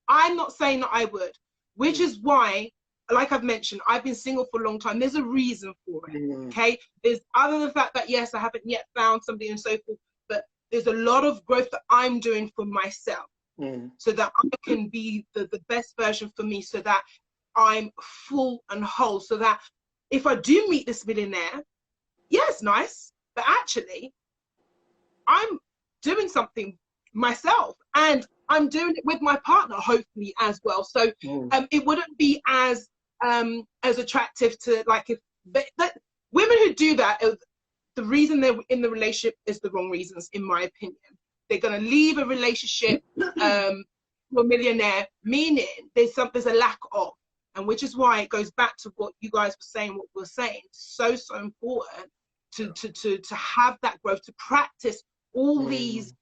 I'm not saying that I would, which is why, like I've mentioned, I've been single for a long time. There's a reason for it, okay? There's, other than the fact that, yes, I haven't yet found somebody and so forth, but there's a lot of growth that I'm doing for myself so that I can be the best version for me, so that I'm full and whole, so that if I do meet this millionaire, yeah, it's nice, but actually, I'm doing something myself, and I'm doing it with my partner, hopefully, as well. So it wouldn't be as attractive to, like, if women who do that, the reason they're in the relationship is the wrong reasons, in my opinion. They're going to leave a relationship to a millionaire, meaning there's a lack of, and which is why it goes back to what you guys were saying, what we're saying. So important to have that growth, to practice all these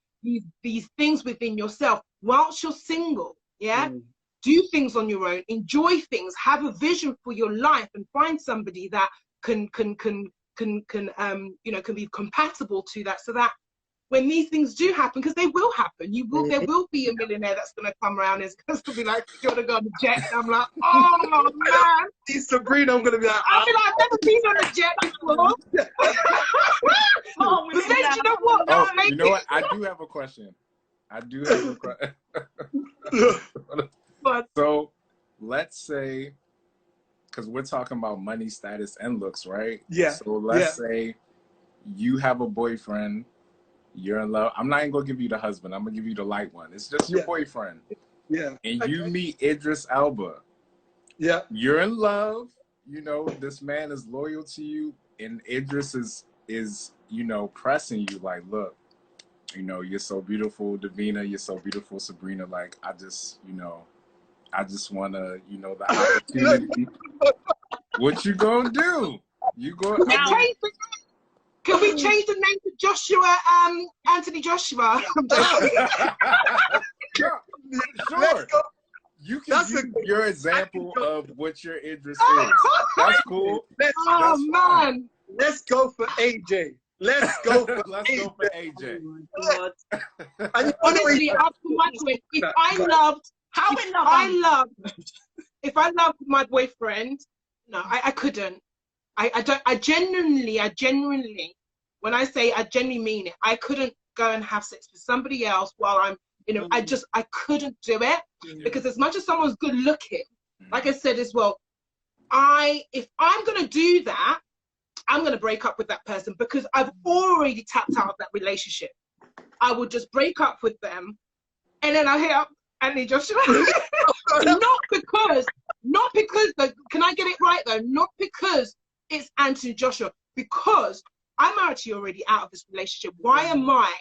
things within yourself whilst you're single. Do things on your own, enjoy things, have a vision for your life, and find somebody that can be compatible to that, so that when these things do happen, because they will happen, there will be a millionaire that's going to come around and it's going to be like, you're going to go on the jet, and I'm like, oh man, see Sabrina, I'm going to be like, I'll be like, I've never been on a jet before. But then, you know what? You know what? I do have a question. So let's say, because we're talking about money, status, and looks, right? Yeah. So let's say you have a boyfriend, you're in love. I'm not even gonna give you the husband. I'm gonna give you the light one. It's just your boyfriend. Yeah. And you meet Idris Elba. Yeah. You're in love. You know, this man is loyal to you, and Idris is pressing you like, look, you're so beautiful, Davina. You're so beautiful, Sabrina. Like, I just, I just want to, you know, the opportunity. What you gonna do? You go. Can we change the name to Joshua, Anthony Joshua? Sure. You can use your example of what your interest is. That's cool. Man. Let's go for AJ. Let's go for AJ. Oh my God. Honestly, up to my point, if I loved my boyfriend, no, I couldn't. I genuinely, when I say I genuinely mean it, I couldn't go and have sex with somebody else while I'm, you know, I couldn't do it, because as much as someone's good looking, like I said as well, if I'm gonna do that, I'm gonna break up with that person, because I've already tapped out of that relationship. I would just break up with them, and then I hit up Anthony Joshua. not because can I get it right though? Not because it's Anthony Joshua, because I'm actually already out of this relationship. Why am I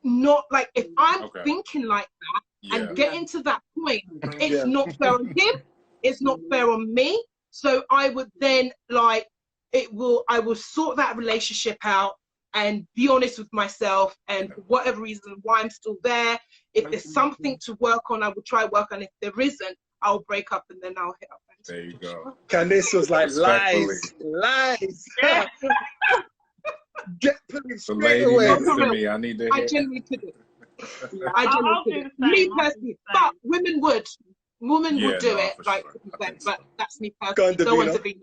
not, like, if I'm thinking like that and getting to that point, it's not fair on him, it's not fair on me. So I would then, like, I will sort that relationship out and be honest with myself, and for whatever reason why I'm still there. If there's something to work on, I will try work on. If there isn't, I'll break up and then I'll hit up. There you go. Candice was like, lies. Yeah. Get police The straight lady away. next to me, I need to hear. I genuinely couldn't. I genuinely couldn't. Me personally, but women would. Women would do it, like, but that's me personally. Go on, Davina.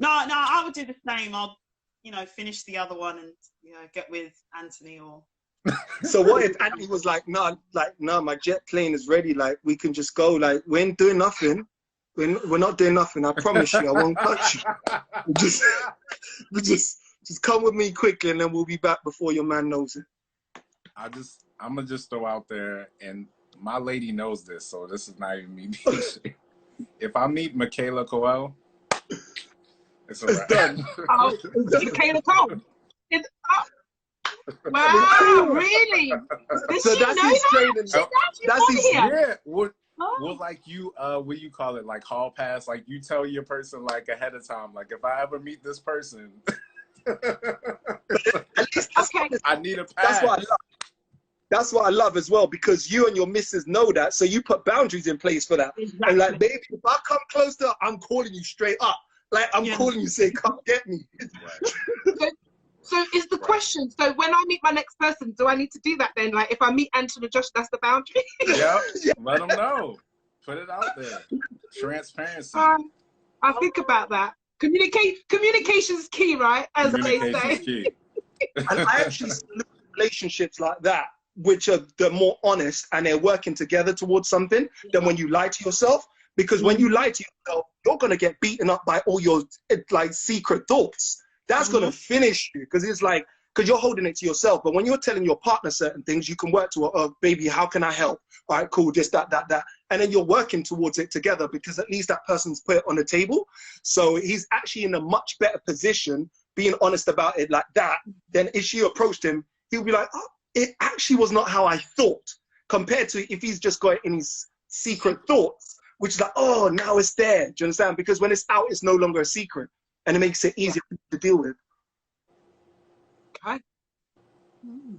No, I would do the same. I'll, you know, finish the other one and, you know, get with Anthony or. So what if Anthony was like, no, my jet plane is ready. Like, we can just go. Like, we ain't doing nothing. We're not doing nothing. I promise you, I won't touch you. Just come with me quickly, and then we'll be back before your man knows it. I'm gonna just throw out there, and my lady knows this, so this is not even me being shit. If I meet Michaela Coel, it's done. Oh, Michaela Coel. Wow, really? So that's his training. That's his, yeah. Well, like you, what do you call it? Like hall pass. Like you tell your person like ahead of time. Like if I ever meet this person, I need a pass. That's what I love as well, because you and your missus know that, so you put boundaries in place for that. Exactly. And like, baby, if I come close to her, I'm calling you straight up. Like, I'm calling you, say, come get me. So is the question, so when I meet my next person, do I need to do that then? Like, if I meet Anthony Josh, that's the boundary? Yeah, let them know. Put it out there. Transparency. I think about that. Communication's key, right? As they say. Key. And I actually look at relationships like that, which are the more honest and they're working together towards something, than when you lie to yourself. Because when you lie to yourself, you're going to get beaten up by all your like secret thoughts. That's going to finish you, because it's like, because you're holding it to yourself. But when you're telling your partner certain things, you can work to, oh, baby, how can I help? All right, cool, this, that. And then you're working towards it together, because at least that person's put it on the table. So he's actually in a much better position being honest about it like that than if she approached him, he'll be like, oh, it actually was not how I thought, compared to if he's just got it in his secret thoughts, which is like, oh, now it's there. Do you understand? Because when it's out, it's no longer a secret. And it makes it easier to deal with. Okay.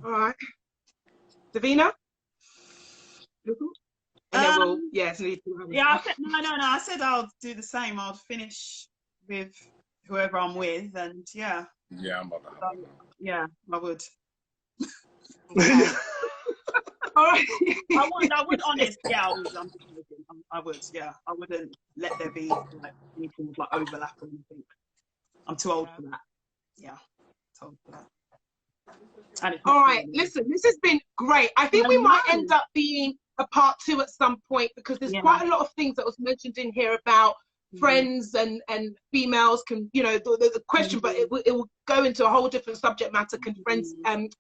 All right. Davina? And then we'll, I said, I said I'll do the same. I'll finish with whoever I'm with, and Yeah, I'm about to yeah, I would. All right. I would honest. Yeah, I would. Yeah, I wouldn't let there be like any form of like overlap or anything. I'm too old for that. Yeah, too old for that. All right, listen, this has been great. I think we might end up being a part 2 at some point, because there's quite a lot of things that was mentioned in here about friends and females can, you know, the question, but it will go into a whole different subject matter. Can friends,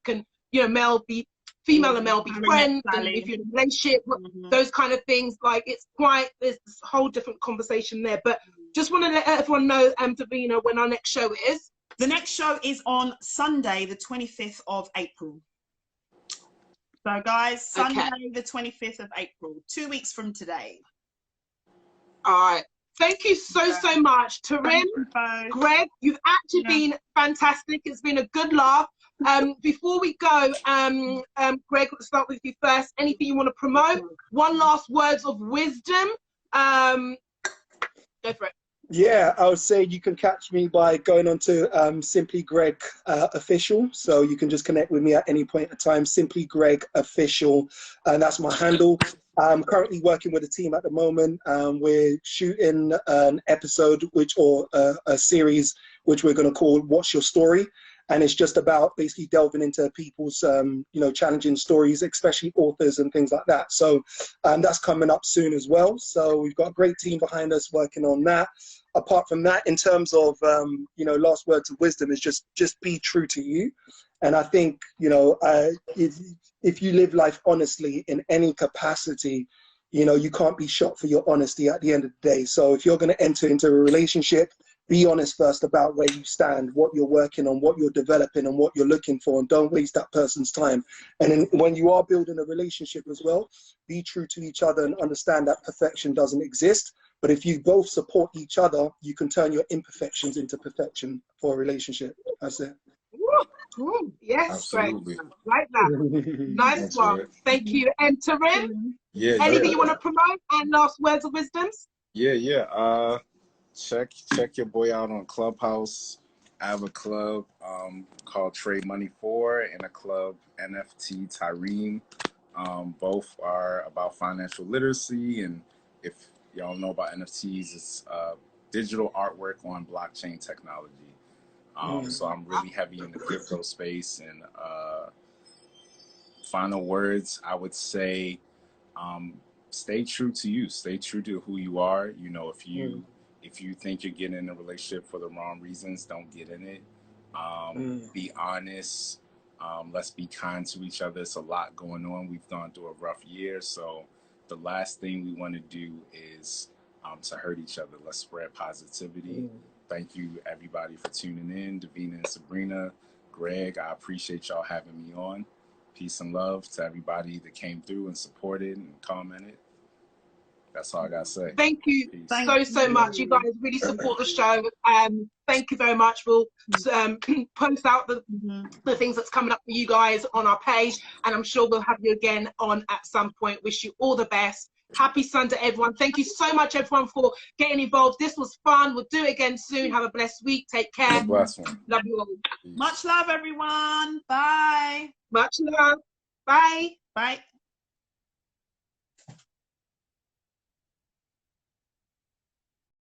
can, you know, female and male be friends, and if you're in a relationship, those kind of things. Like, it's quite, there's this whole different conversation there. But just want to let everyone know, Davina, when our next show is. The next show is on Sunday, the 25th of April. So guys, Sunday, the 25th of April, 2 weeks from today. All right. Thank you so much. Tarim, Greg, you've actually been fantastic. It's been a good laugh. Before we go, Greg, let's start with you first. Anything you want to promote? One last words of wisdom. Go for it. Yeah, I would say you can catch me by going on to Simply Greg Official. So you can just connect with me at any point in time, Simply Greg Official. And that's my handle. I'm currently working with a team at the moment. We're shooting an episode, a series, which we're going to call What's Your Story? And it's just about basically delving into people's, challenging stories, especially authors and things like that. So that's coming up soon as well. So we've got a great team behind us working on that. Apart from that, in terms of, last words of wisdom is just be true to you. And I think, if you live life honestly in any capacity, you can't be shot for your honesty at the end of the day. So if you're going to enter into a relationship, be honest first about where you stand, what you're working on, what you're developing and what you're looking for, and don't waste that person's time. And then when you are building a relationship as well, be true to each other and understand that perfection doesn't exist. But if you both support each other, you can turn your imperfections into perfection for a relationship. That's it. Ooh, yes, Absolutely. Greg. Like that. Nice one. Thank you. And Tarim, anything you want to promote and last words of wisdoms? Yeah. Check your boy out on Clubhouse. I have a club called Trade Money 4 and a club NFT Tyrene. Both are about financial literacy, and if y'all know about NFTs, it's digital artwork on blockchain technology. So I'm really heavy in the crypto space. And final words, I would say, stay true to you. Stay true to who you are. If you think you're getting in a relationship for the wrong reasons, don't get in it. Be honest. Let's be kind to each other. It's a lot going on. We've gone through a rough year. So the last thing we want to do is to hurt each other. Let's spread positivity. Thank you, everybody, for tuning in. Davina and Sabrina, Greg, I appreciate y'all having me on. Peace and love to everybody that came through and supported and commented. That's all I got to say. Thank you so much. You guys really support the show. Thank you very much. We'll post out the things that's coming up for you guys on our page, and I'm sure we'll have you again on at some point. Wish you all the best. Happy Sunday, everyone. Thank you so much, everyone, for getting involved. This was fun. We'll do it again soon. Have a blessed week. Take care. Love you all. Much love, everyone. Bye. Much love. Bye. Bye.